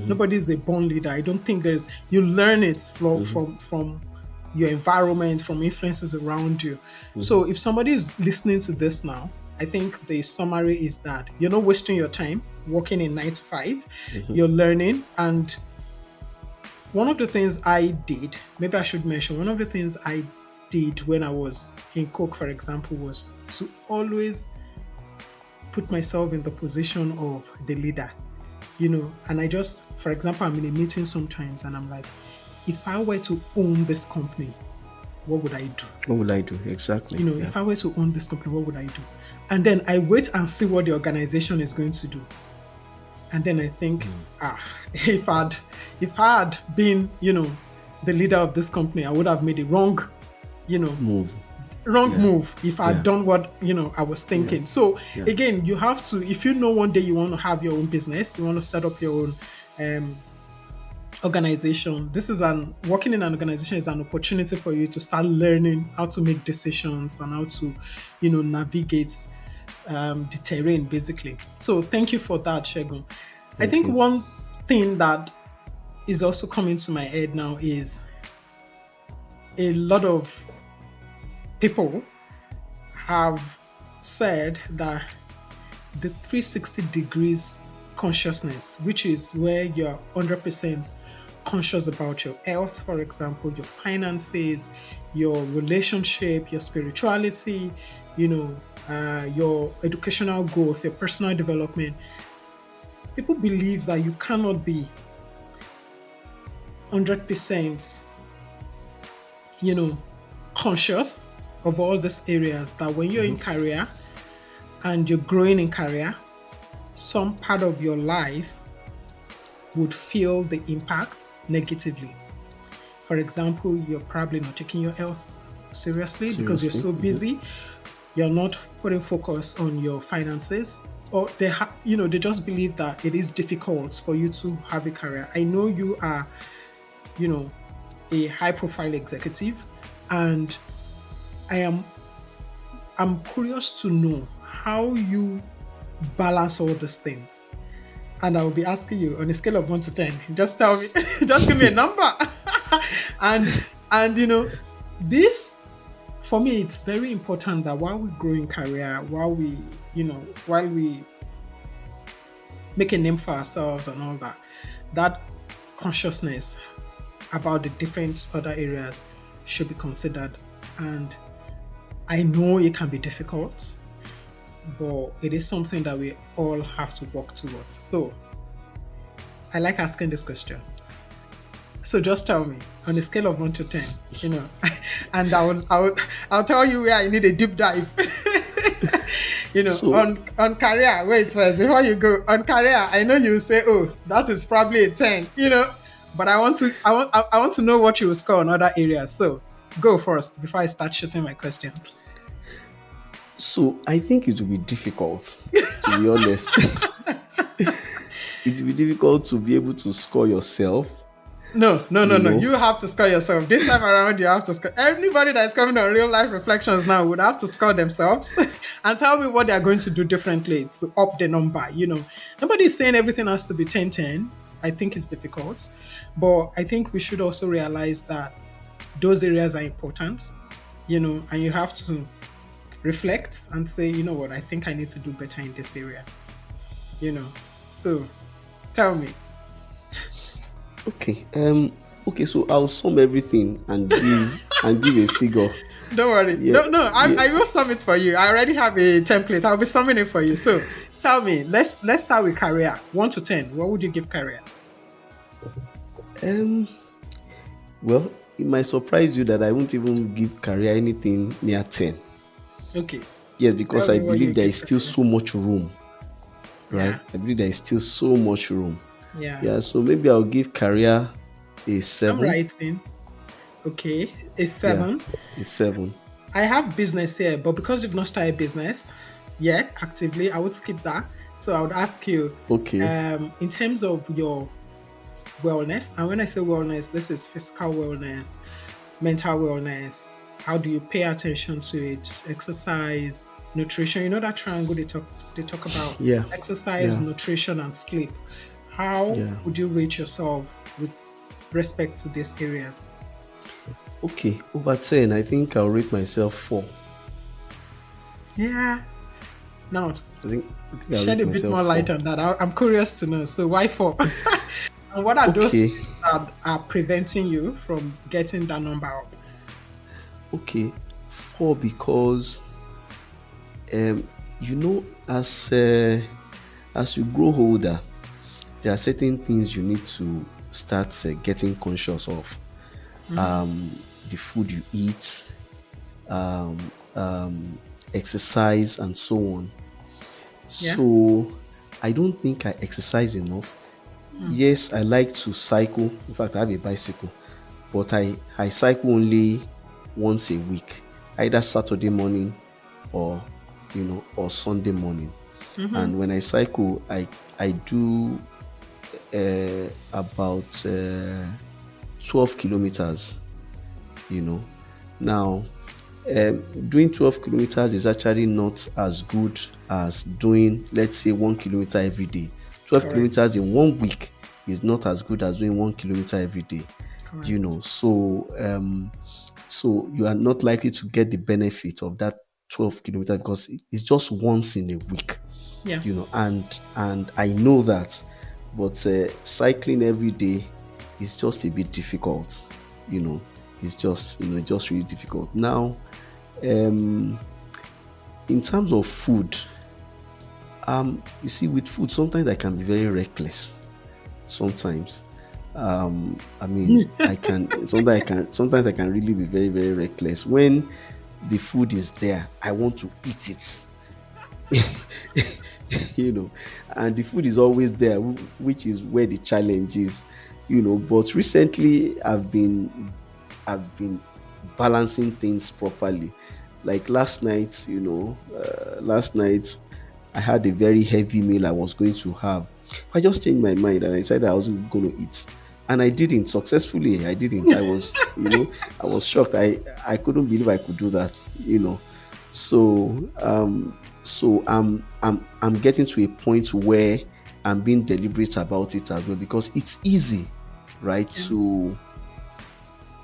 Nobody is a born leader. I don't think you learn it from your environment, from influences around you. So if somebody is listening to this now, I think the summary is that you're not wasting your time working in 9 to 5. You're learning. And one of the things I did, maybe I should mention, one of the things I did when I was in Coke, for example, was to always put myself in the position of the leader. You know, and I just, for example, I'm in a meeting sometimes and I'm like, if I were to own this company, what would I do? What would I do? Exactly. You know, if I were to own this company, what would I do? And then I wait and see what the organization is going to do. And then I think, if I had been, you know, the leader of this company, I would have made a wrong, you know, move if I had done what, you know, I was thinking. So again, you have to, if you know one day you want to have your own business, you want to set up your own organization, working in an organization is an opportunity for you to start learning how to make decisions and how to, you know, navigate the terrain, basically. So thank you for that, Segun. I Thank think you. one thing that is also coming to my head now is a lot of people have said that the 360 degrees consciousness, which is where you're 100% conscious about your health, for example, your finances, your relationship, your spirituality, your educational growth, your personal development. People believe that you cannot be 100%, conscious of all these areas, that when you're in career and you're growing in career, some part of your life would feel the impacts negatively. For example, you're probably not taking your health seriously because you're Seriously. so busy. You're not putting focus on your finances, or they just believe that it is difficult for you to have a career. I know you are, a high-profile executive, and I'm curious to know how you balance all these things. And I will be asking you on a scale of 1 to 10. Just tell me, just give me a number. and this, for me, it's very important that while we grow in career, while we make a name for ourselves and all that, that consciousness about the different other areas should be considered. And I know it can be difficult, but it is something that we all have to work towards. So I like asking this question. So just tell me on a scale of 1 to 10, and I'll tell you where I need a deep dive. So on career. Wait first before you go on career. I know you say, oh, that is probably a 10. But I want to know what you will score on other areas. So go first before I start shooting my questions. So I think it will be difficult, to be honest. It will be difficult to be able to score yourself. No. You have to score yourself. This time around, you have to score. Everybody that's coming on Real Life Reflections now would have to score themselves and tell me what they are going to do differently to up the number. Nobody is saying everything has to be 10-10. I think it's difficult. But I think we should also realize that those areas are important, and you have to reflect and say, you know what, I think I need to do better in this area. So tell me. Okay. So I'll sum everything and give a figure. Don't worry. Yeah. No. I will sum it for you. I already have a template. I'll be summing it for you. So tell me. Let's start with career. 1 to 10. What would you give career? Well, it might surprise you that I won't even give career anything near 10. Okay. Yes, because I believe there is still career. so much room. Right? Yeah. I believe there is still so much room. Yeah. So maybe I'll give career a 7. I'm writing. Okay. A 7. Yeah, a 7. I have business here, but because you've not started business yet actively, I would skip that. So I would ask you, okay, in terms of your wellness, and when I say wellness, this is physical wellness, mental wellness. How do you pay attention to it? Exercise, nutrition. That triangle they talk about. Yeah. Exercise, nutrition, and sleep. How would you rate yourself with respect to these areas? Okay, over 10, I think I'll rate myself 4. Yeah. Now, I think shed a bit more light on that. I'm curious to know. So why 4? And what are those things that are preventing you from getting that number up? Okay, 4 because, as you grow older, there are certain things you need to start getting conscious of. The food you eat, exercise, and so on. Yeah. So I don't think I exercise enough. Yes, I like to cycle. In fact, I have a bicycle, but I cycle only once a week, either Saturday morning or Sunday morning. And when I cycle, I do about 12 kilometers. Now Doing 12 kilometers is actually not as good as doing, let's say, 1 kilometer every day. 12 Correct. kilometers in 1 week is not as good as doing 1 kilometer every day. Correct. So you are not likely to get the benefit of that 12 kilometers because it's just once in a week, Yeah. and I know that, but cycling every day is just a bit difficult. you know it's just really difficult. Now, um in terms of food, you see, with food sometimes I can be very reckless. Sometimes, I mean, I can sometimes I can really be very, very reckless. When the food is there, I want to eat it. you know and the food is always there, which is where the challenge is. But recently I've been balancing things properly. Like last night I had a very heavy meal I was going to have. I just changed my mind and I decided I wasn't going to eat. And I didn't successfully. I didn't. I was shocked. I couldn't believe I could do that. So, I'm getting to a point where I'm being deliberate about it as well, because it's easy, right,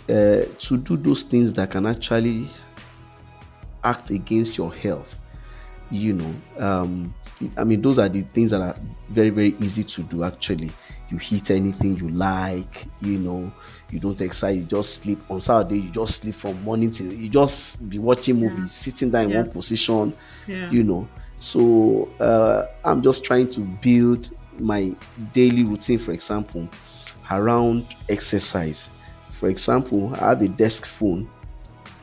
Yeah. to do those things that can actually act against your health. you know I mean, those are the things that are very, very easy to do. Actually, you eat anything you like. You don't exercise, you just sleep. On Saturday, you just sleep from morning till you just be watching Yeah. movies, sitting down in Yeah. one position. Yeah. So I'm just trying to build my daily routine, for example, around exercise. For example, I have a desk phone,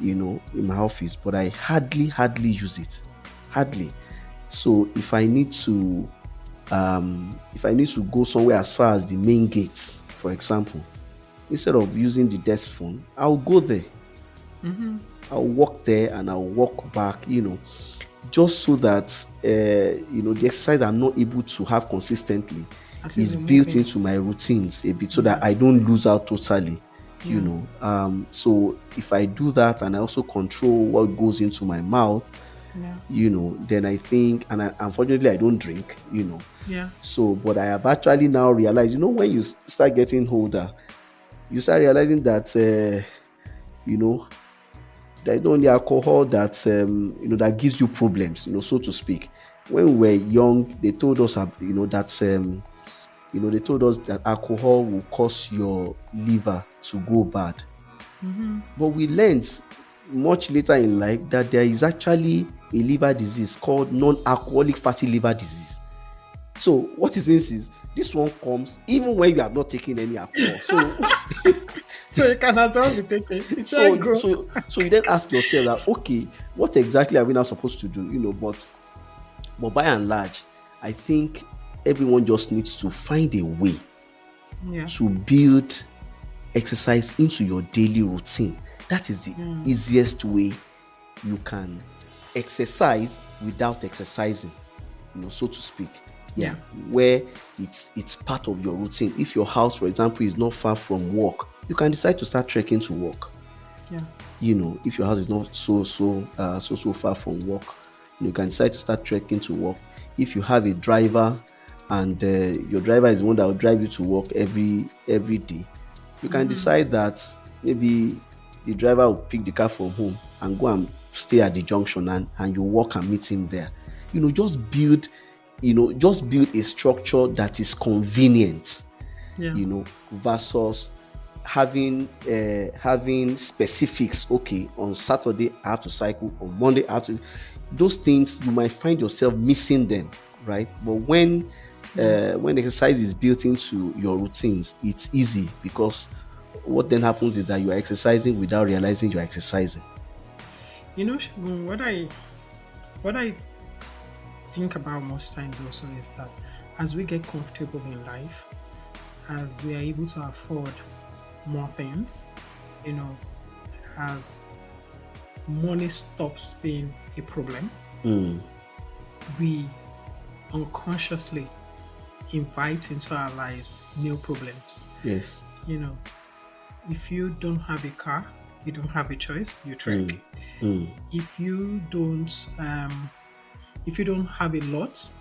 in my office, but I hardly use it. Hardly. So if I need to go somewhere as far as the main gates, for example, instead of using the desk phone, I'll go there. Mm-hmm. I'll walk there and I'll walk back, just so that the exercise I'm not able to have consistently At least is you're built moving. into my routines a bit, so that Yeah. I don't lose out totally. Yeah. So if I do that and I also control what goes into my mouth, Yeah. then I think, and unfortunately I don't drink. Yeah. So, but I have actually now realized, when you start getting older, you start realizing that there's not only alcohol that gives you problems, so to speak. When we were young, they told us that alcohol will cause your liver to go bad. Mm-hmm. But we learned much later in life that there is actually a liver disease called non-alcoholic fatty liver disease. So what it means is, this one comes even when you have not taken any alcohol. So you can as well be taking. It's So like so go. so you then ask yourself that, okay, what exactly are we now supposed to do? But by and large, I think everyone just needs to find a way Yeah. to build exercise into your daily routine. That is the easiest way you can exercise without exercising, so to speak. Yeah. Where it's part of your routine. If your house, for example, is not far from work, you can decide to start trekking to work. Yeah. If your house is not so far from work, you can decide to start trekking to work. If you have a driver and your driver is the one that will drive you to work every day, you can decide that maybe the driver will pick the car from home and go and stay at the junction, and you walk and meet him there. Just build a structure that is convenient, Yeah. Versus having specifics. Okay, on Saturday I have to cycle, on Monday I have to. Those things, you might find yourself missing them, right? But when exercise is built into your routines, it's easy, because what then happens is that you are exercising without realizing you're exercising. Shagun, what I think about most times also is that as we get comfortable in life, as we are able to afford more things, as money stops being a problem, we unconsciously invite into our lives new problems. Yes. If you don't have a car, you don't have a choice, you trek. Mm. If you don't, if you don't have a lot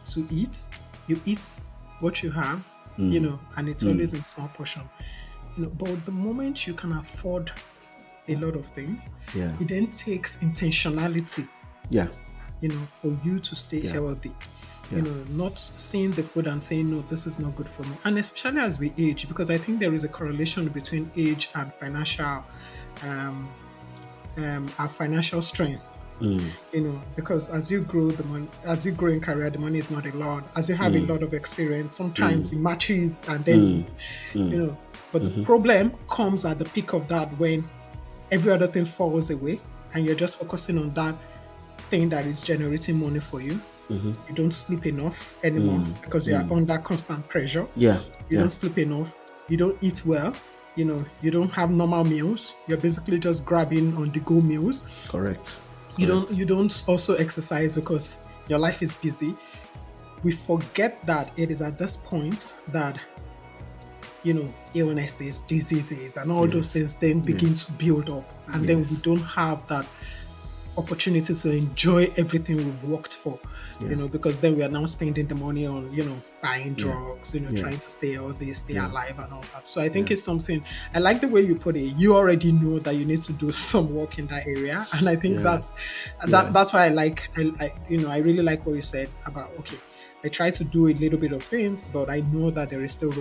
to eat, you eat what you have, Mm. and it's Mm. always in small portion. But the moment you can afford a lot of things, Yeah. it then takes intentionality, Yeah. for you to stay Yeah. healthy. Yeah. Not seeing the food and saying, no, this is not good for me. And especially as we age, because I think there is a correlation between age and um, our financial strength. Mm. Because as you grow as you grow in career, the money is not a lot. As you have a Mm. lot of experience, sometimes Mm. it matches, and then Mm. Mm. but the problem comes at the peak of that when every other thing falls away and you're just focusing on that thing that is generating money for you. Mm-hmm. You don't sleep enough anymore Mm. because you are Mm. under constant pressure. Yeah. You Yeah. don't sleep enough. You don't eat well. You don't have normal meals. You're basically just grabbing on the go meals. Correct. You don't Correct. you don't also exercise because your life is busy. We forget that it is at this point that illnesses, diseases, and all those Yes. things then begin Yes. to build up, and then we Yes. don't have that opportunity to enjoy everything we've worked for, Yeah. because then we are now spending the money on, buying Yeah. drugs, Yeah. trying to stay healthy, stay Yeah. alive, and all that. So I think Yeah. it's something, I like the way you put it. You already know that you need to do some work in that area, and I think Yeah. that's Yeah. that's why I really like what you said about, okay, I try to do a little bit of things, but I know that there is still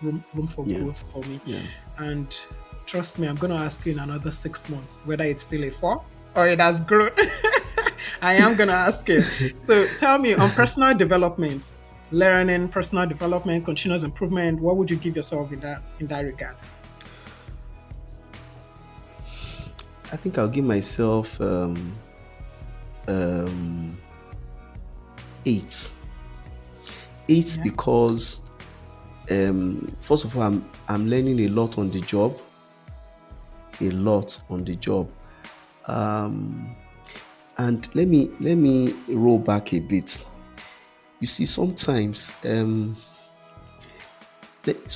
room for Yeah. growth for me. Yeah. And trust me, I'm going to ask you in another 6 months whether it's still a 4 or it has grown. I am going to ask you. So tell me, on personal development, learning, personal development, continuous improvement, what would you give yourself in that regard? I think I'll give myself 8. 8 Yeah. because first of all, I'm learning a lot on the job. And let me roll back a bit. You see, sometimes let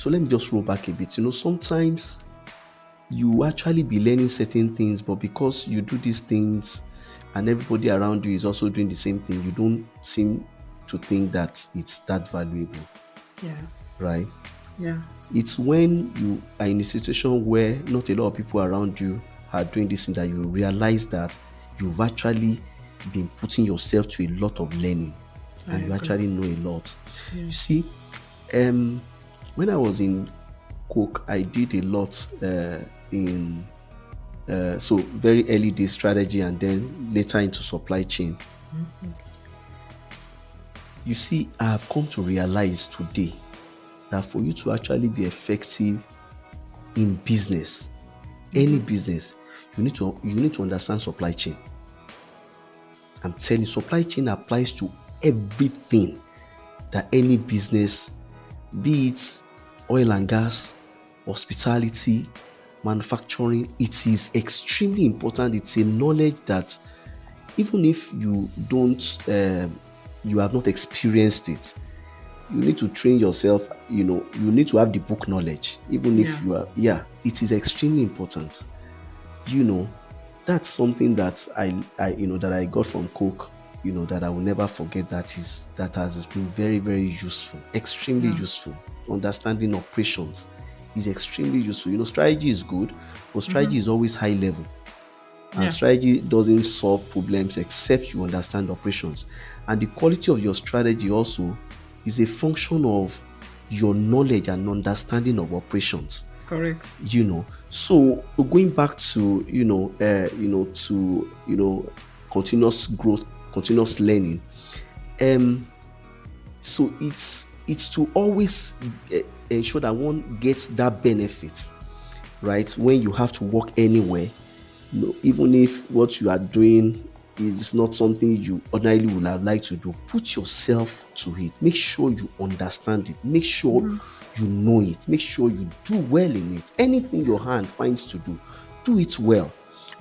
me just roll back a bit. Sometimes you actually be learning certain things, but because you do these things and everybody around you is also doing the same thing, you don't seem to think that it's that valuable. Yeah. Right? Yeah. It's when you are in a situation where not a lot of people around you are doing this thing that you realize that you've actually been putting yourself to a lot of learning, and you actually know a lot. Yeah. You see, when I was in Coke, I did a lot in so very early day strategy and then later into supply chain. Mm-hmm. You see, I have come to realize today that for you to actually be effective in business, any business, you need to understand supply chain. I'm telling you, supply chain applies to everything that any business, be it oil and gas, hospitality, manufacturing, it is extremely important. It's a knowledge that even if you have not experienced it, you need to train yourself. You need to have the book knowledge, even if you are. Yeah, it is extremely important. That's something that I got from Coke. That I will never forget. That has been very, very useful, extremely useful. Understanding operations is extremely useful. Strategy is good, but strategy is always high level. And strategy doesn't solve problems except you understand operations. And the quality of your strategy also is a function of your knowledge and understanding of operations. Correct. So going back to continuous growth, continuous learning. So it's to always ensure that one gets that benefit, right? When you have to work anywhere, even if what you are doing is not something you ordinarily would have liked to do, put yourself to it. Make sure you understand it. Make sure you know it. Make sure you do well in it. Anything your hand finds to do it well,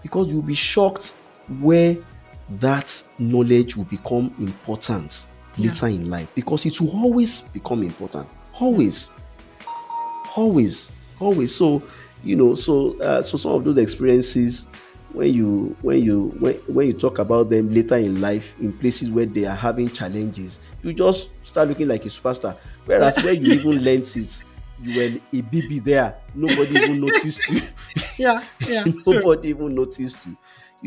because you'll be shocked where that knowledge will become important later in life, because it will always become important. Always. So some of those experiences when you talk about them later in life in places where they are having challenges, you just start looking like a superstar. Yeah. Whereas where you even learnt it, you were a baby there. Nobody even noticed you. Yeah. Yeah. True. Nobody even noticed you.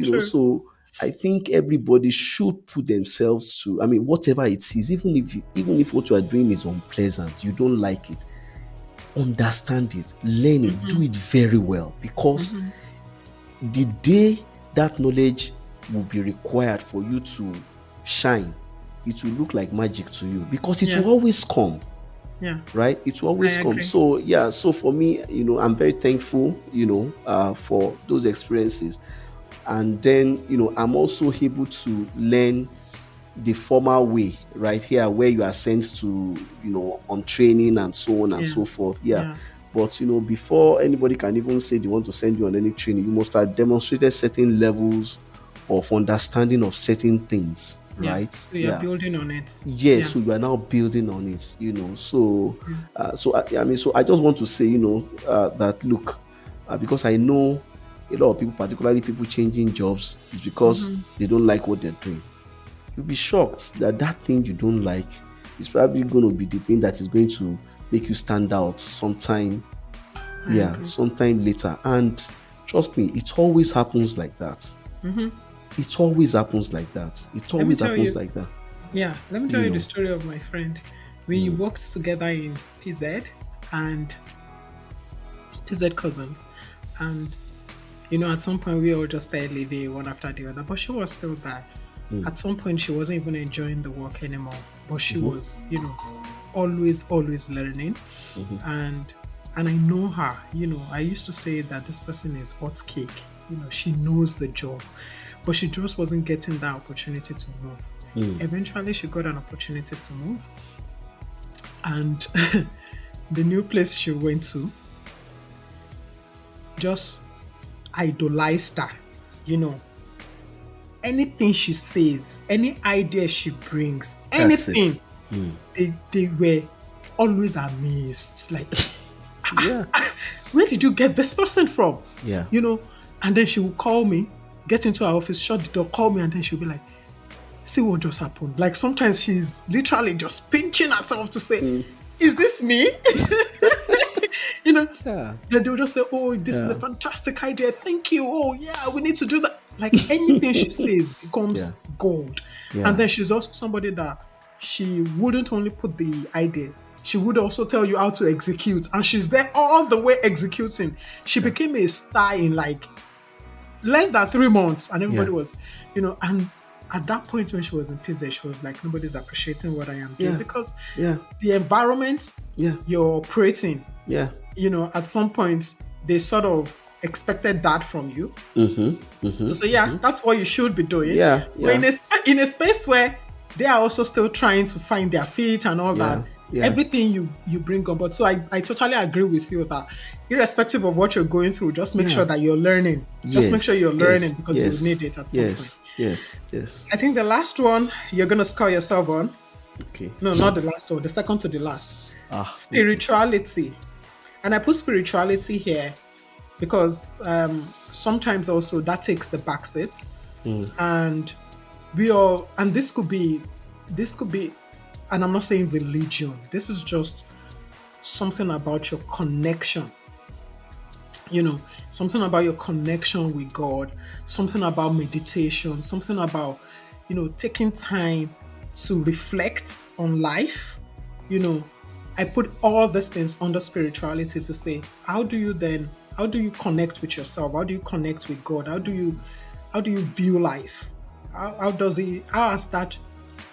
True. So I think everybody should put themselves to, I mean, whatever it is, even if what you are doing is unpleasant, you don't like it, understand it, learn it, do Mm-hmm. it very well, because Mm-hmm. the day that knowledge will be required for you to shine, it will look like magic to you, because it Yeah. will always come, Yeah. right? It will I always come. agree. So yeah, so for me, I'm very thankful, for those experiences. And then, I'm also able to learn the formal way right here, where you are sent to, on training and so on and Yeah. so forth. Yeah. Yeah. But before anybody can even say they want to send you on any training, you must have demonstrated certain levels of understanding of certain things, Yeah. right? So you're Yeah. building on it. Yes, Yeah. so you are now building on it, so Yeah. so I just want to say, that look, because I know a lot of people, particularly people changing jobs, is because Mm-hmm. they don't like what they're doing. You'll be shocked that that thing you don't like is probably going to be the thing that is going to make you stand out sometime, I yeah, agree. sometime later. And trust me, it always happens like that. Mm-hmm. It always happens like that. It Let me always tell happens you. like that. Yeah. Let me tell You you the know. story of my friend. We worked together in PZ and PZ cousins, and at some point we all just started leaving one after the other. But she was still there. At some point, she wasn't even enjoying the work anymore. But she was, always, always learning. And I know her. I used to say that this person is hot cake. She knows the job, but she just wasn't getting that opportunity to move. Eventually, she got an opportunity to move, and the new place she went to just idolized her. Anything she says, any idea she brings, That's anything, it. they were always amazed. Like, Yeah. where did you get this person from? Yeah. And then she would call me, get into her office, shut the door, call me, and then she'll be like, see what just happened. Like, sometimes she's literally just pinching herself to say, is this me? Yeah. Then they'll just say, oh, this is a Yeah. fantastic idea. Thank you. Oh, yeah, we need to do that. Like, anything she says becomes gold. Yeah. And then she's also somebody that she wouldn't only put the idea, she would also tell you how to execute. And she's there all the way executing. She became a star in like less than 3 months. And everybody was, and at that point when she was in PZ, she was like, nobody's appreciating what I am doing. Yeah. Because Yeah. the environment Yeah. you're operating, Yeah. at some point they sort of expected that from you. So say, that's what you should be doing. Yeah. But Yeah. in a space where they are also still trying to find their feet and all that, Yeah. everything you bring on board. So I totally agree with you that irrespective of what you're going through, just make sure that you're learning. Just make sure you're learning because you need it at some point. Yes. I think the last one you're going to score yourself on. Okay. No, not the last one. The second to the last. Okay. Spirituality. And I put spirituality here because sometimes also that takes the back seat. And this could be, and I'm not saying religion. This is just something about your connection. Something about your connection with God, something about meditation, something about, taking time to reflect on life. I put all these things under spirituality to say, how do you connect with yourself? How do you connect with God? How do you view life? How has that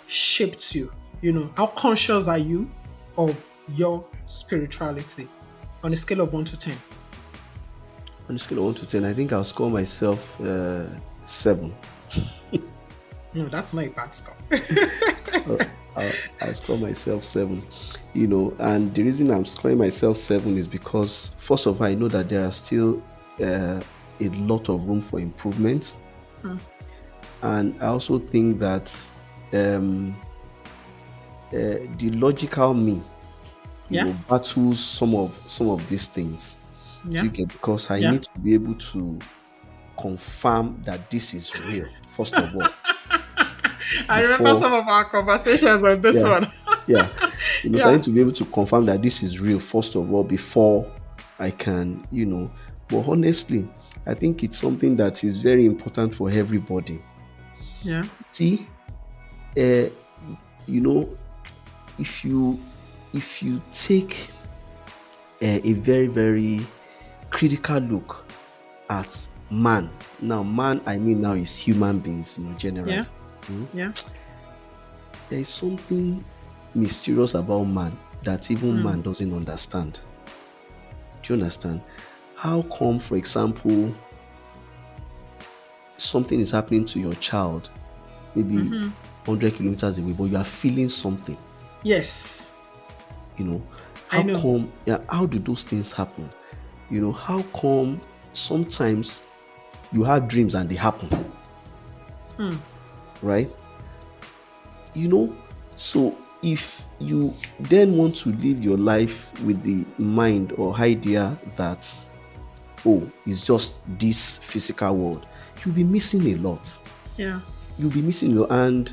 shaped you? How conscious are you of your spirituality on a scale of 1 to 10? On a scale of 1 to 10, I think I'll score myself 7. No, that's not a bad score. I'll score myself 7. And the reason I'm scoring myself 7 is because, first of all, I know that there are still a lot of room for improvement. And I also think that the logical me, battles some of these things. Do you get? Because I need to be able to confirm that this is real, first of all, I remember before, some of our conversations on this yeah, one. yeah. So I Yeah. need to be able to confirm that this is real, first of all, before I can, but honestly, I think it's something that is very important for everybody. Yeah. See, uh, you know, if you take a very, very critical look at man. Now, man, I mean now is human beings, generally. Yeah. Yeah. There is something mysterious about man that even man doesn't understand. Do you understand? How come, for example, something is happening to your child, maybe 100 kilometers away, but you are feeling something? Yes. How I know. come, how do those things happen? How come sometimes you have dreams and they happen? Right? So if you then want to live your life with the mind or idea that, it's just this physical world, you'll be missing a lot. Yeah. You'll be missing a lot, and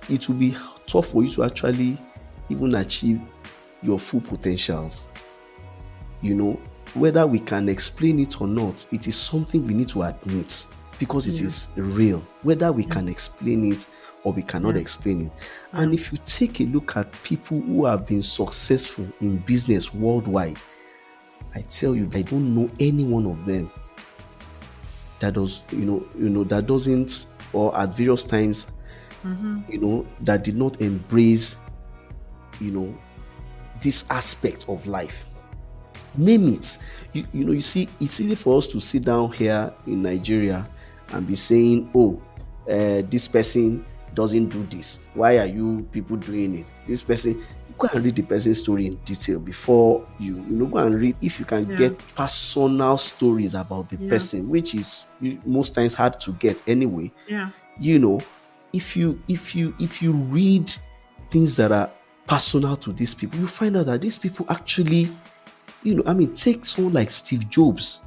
it will be tough for you to actually even achieve your full potentials. Whether we can explain it or not, it is something we need to admit, because it is real, whether we can explain it or we cannot explain it. And if you take a look at people who have been successful in business worldwide, I tell you, I don't know any one of them that does, that doesn't, or at various times, that did not embrace, this aspect of life. Name it. You see, it's easy for us to sit down here in Nigeria and be saying, this person doesn't do this. Why are you people doing it? This person, go and read the person's story in detail before you go and read. If you can get personal stories about the person, which is most times hard to get anyway. Yeah. If you read things that are personal to these people, you find out that these people actually, take someone like Steve Jobs.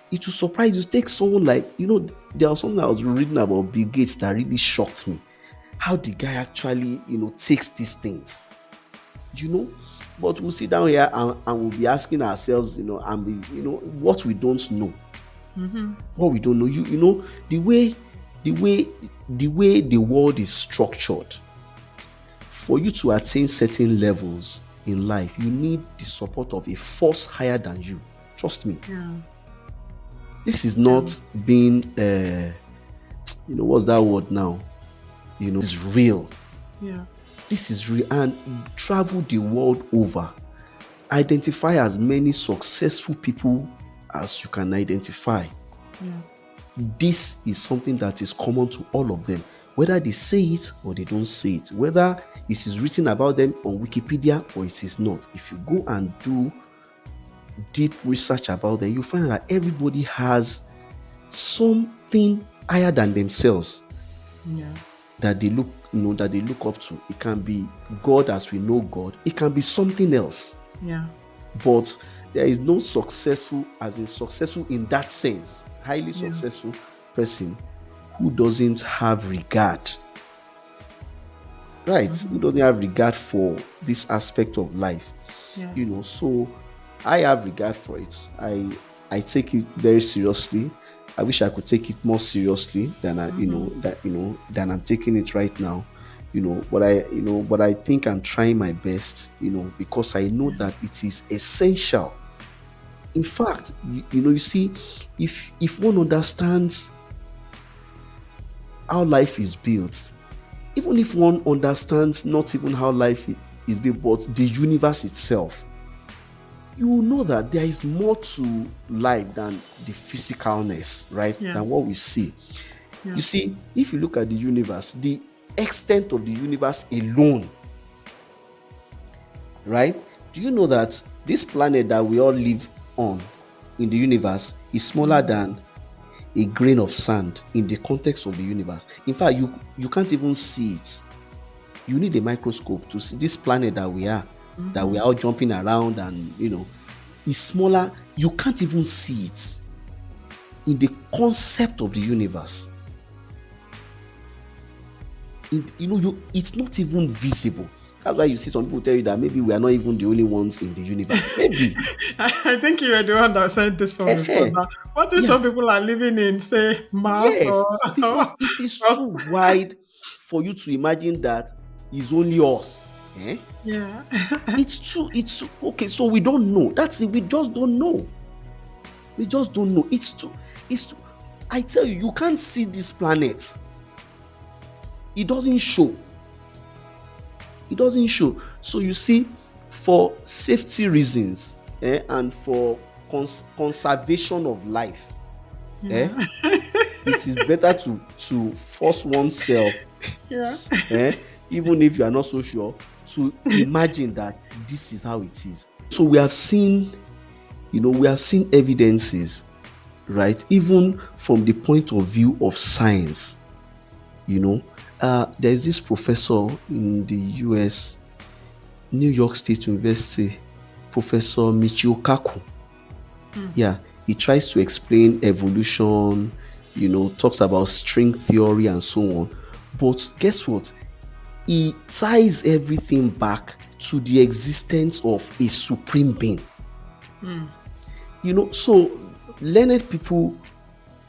It will surprise you. Take someone like, there was something I was reading about Bill Gates that really shocked me. How the guy actually, takes these things. But we'll sit down here and we'll be asking ourselves, and be, what we don't know. What we don't know. The way the world is structured, for you to attain certain levels in life, you need the support of a force higher than you. Trust me. Yeah. This is not being, what's that word now? It's real. Yeah. This is real. And travel the world over. Identify as many successful people as you can identify. Yeah. This is something that is common to all of them, whether they say it or they don't say it, whether it is written about them on Wikipedia or it is not. If you go and do deep research about them, you find out that everybody has something higher than themselves that they look up to. It can be God as we know God. It can be something else. Yeah. But there is no successful, as in successful in that sense, highly successful person who doesn't have regard. Right? Who doesn't have regard for this aspect of life. Yeah. So I have regard for it. I take it very seriously. I wish I could take it more seriously than than I'm taking it right now. But I think I'm trying my best, because I know that it is essential. In fact, you see, if one understands how life is built, even if one understands not even how life is built, but the universe itself, you will know that there is more to life than the physicalness, right? Than what we see. You see, if you look at the universe, the extent of the universe alone, right? Do you know that this planet that we all live on in the universe is smaller than a grain of sand in the context of the universe? In fact, you can't even see it. You need a microscope to see this planet that we are, that we are all jumping around, and is smaller. You can't even see it. in the concept of the universe. It's not even visible. That's why you see some people tell you that maybe we are not even the only ones in the universe. Maybe. I think you were the one that said this one before. Eh, That what if yeah. some people are living in, say, Mars Yes. or Because it is too wide for you to imagine that it's only us. yeah. It's okay. So we don't know. That's it. We just don't know. It's too. I tell you, you can't see this planet. It doesn't show. So you see, for safety reasons and for conservation of life, it is better to force oneself, Yeah. even if you are not so sure, to imagine that this is how it is. So we have seen evidences, right? Even from the point of view of science, there's this professor in the US, New York State University, Professor Michio Kaku. Yeah, he tries to explain evolution, talks about string theory and so on. But guess what? He ties everything back to the existence of a supreme being. So learned people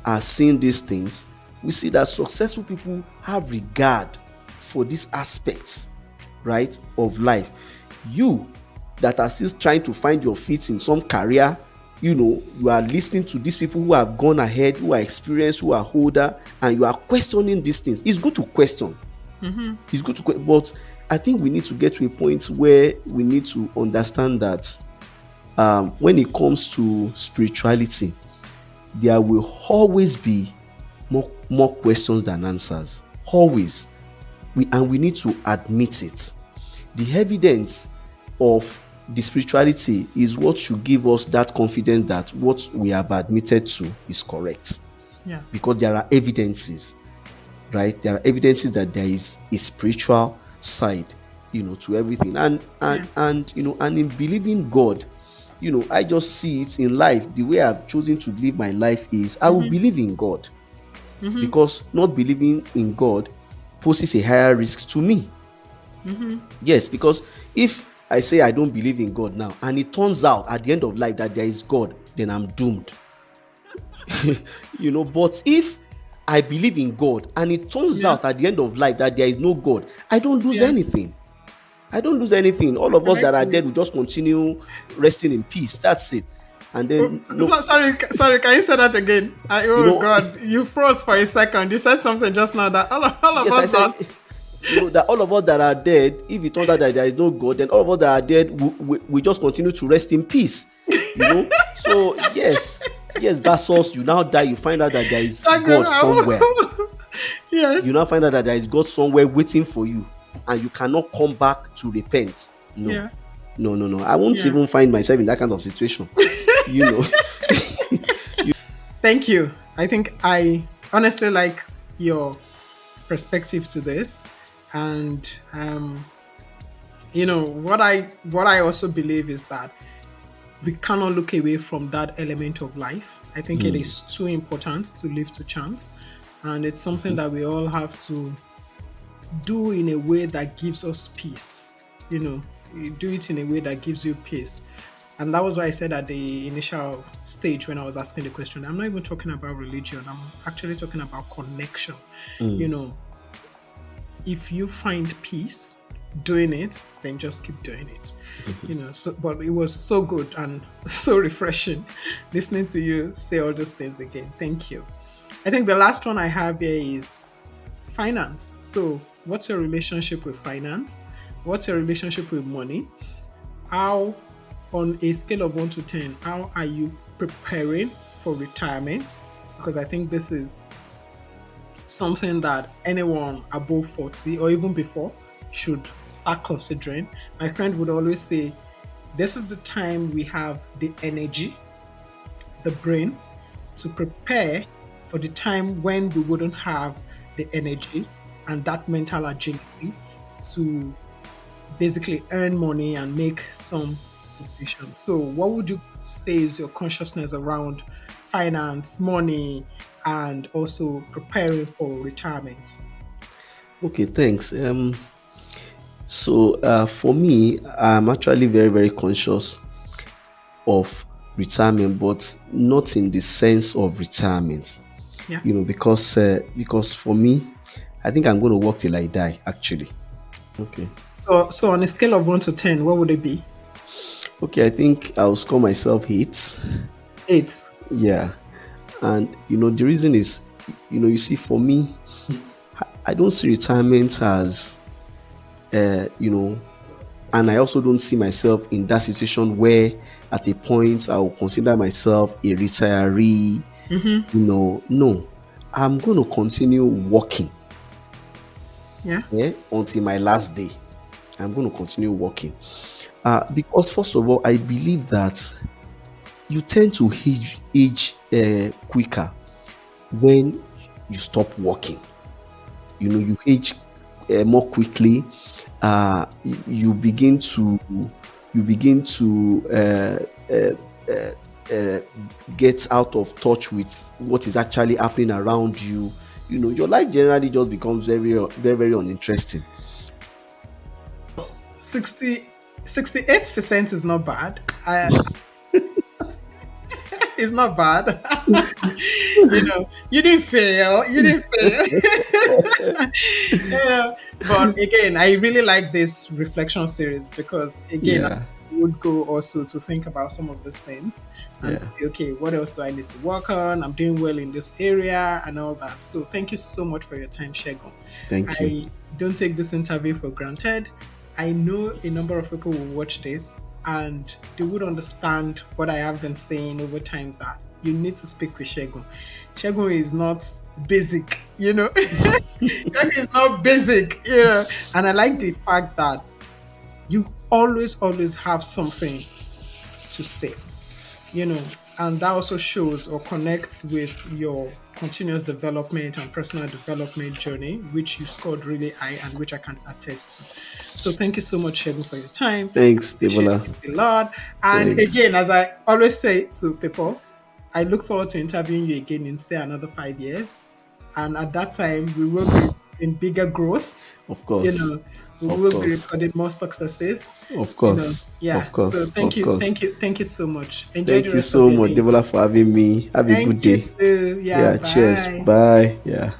are seeing these things. We see that successful people have regard for these aspects, right, of life. You that are still trying to find your feet in some career, you are listening to these people who have gone ahead, who are experienced, who are older, and you are questioning these things. It's good to question. It's good to question, but I think we need to get to a point where we need to understand that when it comes to spirituality, there will always be more questions than answers. Always. We need to admit it. The evidence of the spirituality is what should give us that confidence that what we have admitted to is correct. Yeah. Because there are evidences, right? There are evidences that there is a spiritual side, to everything. And in believing God, I just see it in life. The way I've chosen to live my life is I will believe in God. Because not believing in God poses a higher risk to me. Yes, because if I say I don't believe in God now, and it turns out at the end of life that there is God, then I'm doomed. But if I believe in God and it turns out at the end of life that there is no God, I don't lose anything. All of us that are dead will just continue resting in peace. That's it. And then sorry, can you say that again? God, you froze for a second. You said something just now that all of us I said, that all of us that are dead, if it turns out that there is no God, then all of us that are dead we just continue to rest in peace. So yes, versus you now die, you find out that there is God somewhere. Yes. You now find out that there is God somewhere waiting for you, and you cannot come back to repent. No. Yeah. No. I won't even find myself in that kind of situation. Thank you. I think I honestly like your perspective to this, and what I also believe is that we cannot look away from that element of life. I think it is too important to live to chance, and it's something that we all have to do in a way that gives us peace. You do it in a way that gives you peace. And that was why I said at the initial stage when I was asking the question, I'm not even talking about religion. I'm actually talking about connection. If you find peace doing it, then just keep doing it. But it was so good and so refreshing listening to you say all those things again. Thank you. I think the last one I have here is finance. So what's your relationship with finance? What's your relationship with money? How, on a scale of 1 to 10, how are you preparing for retirement? Because I think this is something that anyone above 40 or even before should start considering. My friend would always say, this is the time we have the energy, the brain, to prepare for the time when we wouldn't have the energy and that mental agility to basically earn money and make some decisions. So what would you say is your consciousness around finance, money, and also preparing for retirement? Okay, thanks. For me, I'm actually very, very conscious of retirement, but not in the sense of retirement. Yeah. Because for me, I think I'm going to work till I die. Actually, okay, So on a scale of 1 to 10, what would it be? okay. I think I'll score myself 8. 8. Yeah, and the reason is, you see, for me, I don't see retirement as, you know, and I also don't see myself in that situation where at a point I will consider myself a retiree. Mm-hmm. No, I'm going to continue working, Yeah. until my last day. I'm going to continue working, because first of all, I believe that you tend to age quicker when you stop working. You age more quickly. You begin to get out of touch with what is actually happening around you. Your life generally just becomes very, very, very uninteresting. 68% is not bad. It's not bad. You didn't fail. You didn't fail. Yeah. But again, I really like this reflection series because again, I Yeah, would go also to think about some of these things and yeah. say, okay, what else do I need to work on? I'm doing well in this area and all that. So thank you so much for your time, Segun. Thank you. I don't take this interview for granted. I know a number of people will watch this and they would understand what I have been saying over time, that you need to speak with Segun. Segun is not basic, Segun is not basic, And I like the fact that you always have something to say, and that also shows or connects with your continuous development and personal development journey, which you scored really high and which I can attest to. So thank you so much, Shegun, for your time. Thanks, Appreciate Debola. it a lot. And Thanks. again, as I always say to people, I look forward to interviewing you again in say another 5 years. And at that time, we will be in bigger growth, Of you course. know, we Of will be course. recording more successes, Of course. Yeah. Of So course. thank Of you, course. thank you, thank you so much. Enjoy the Thank you rest of so your much, day. Debola, for having me. Have a good Thank you day. too. Yeah, Yeah, cheers. bye. Bye. Yeah.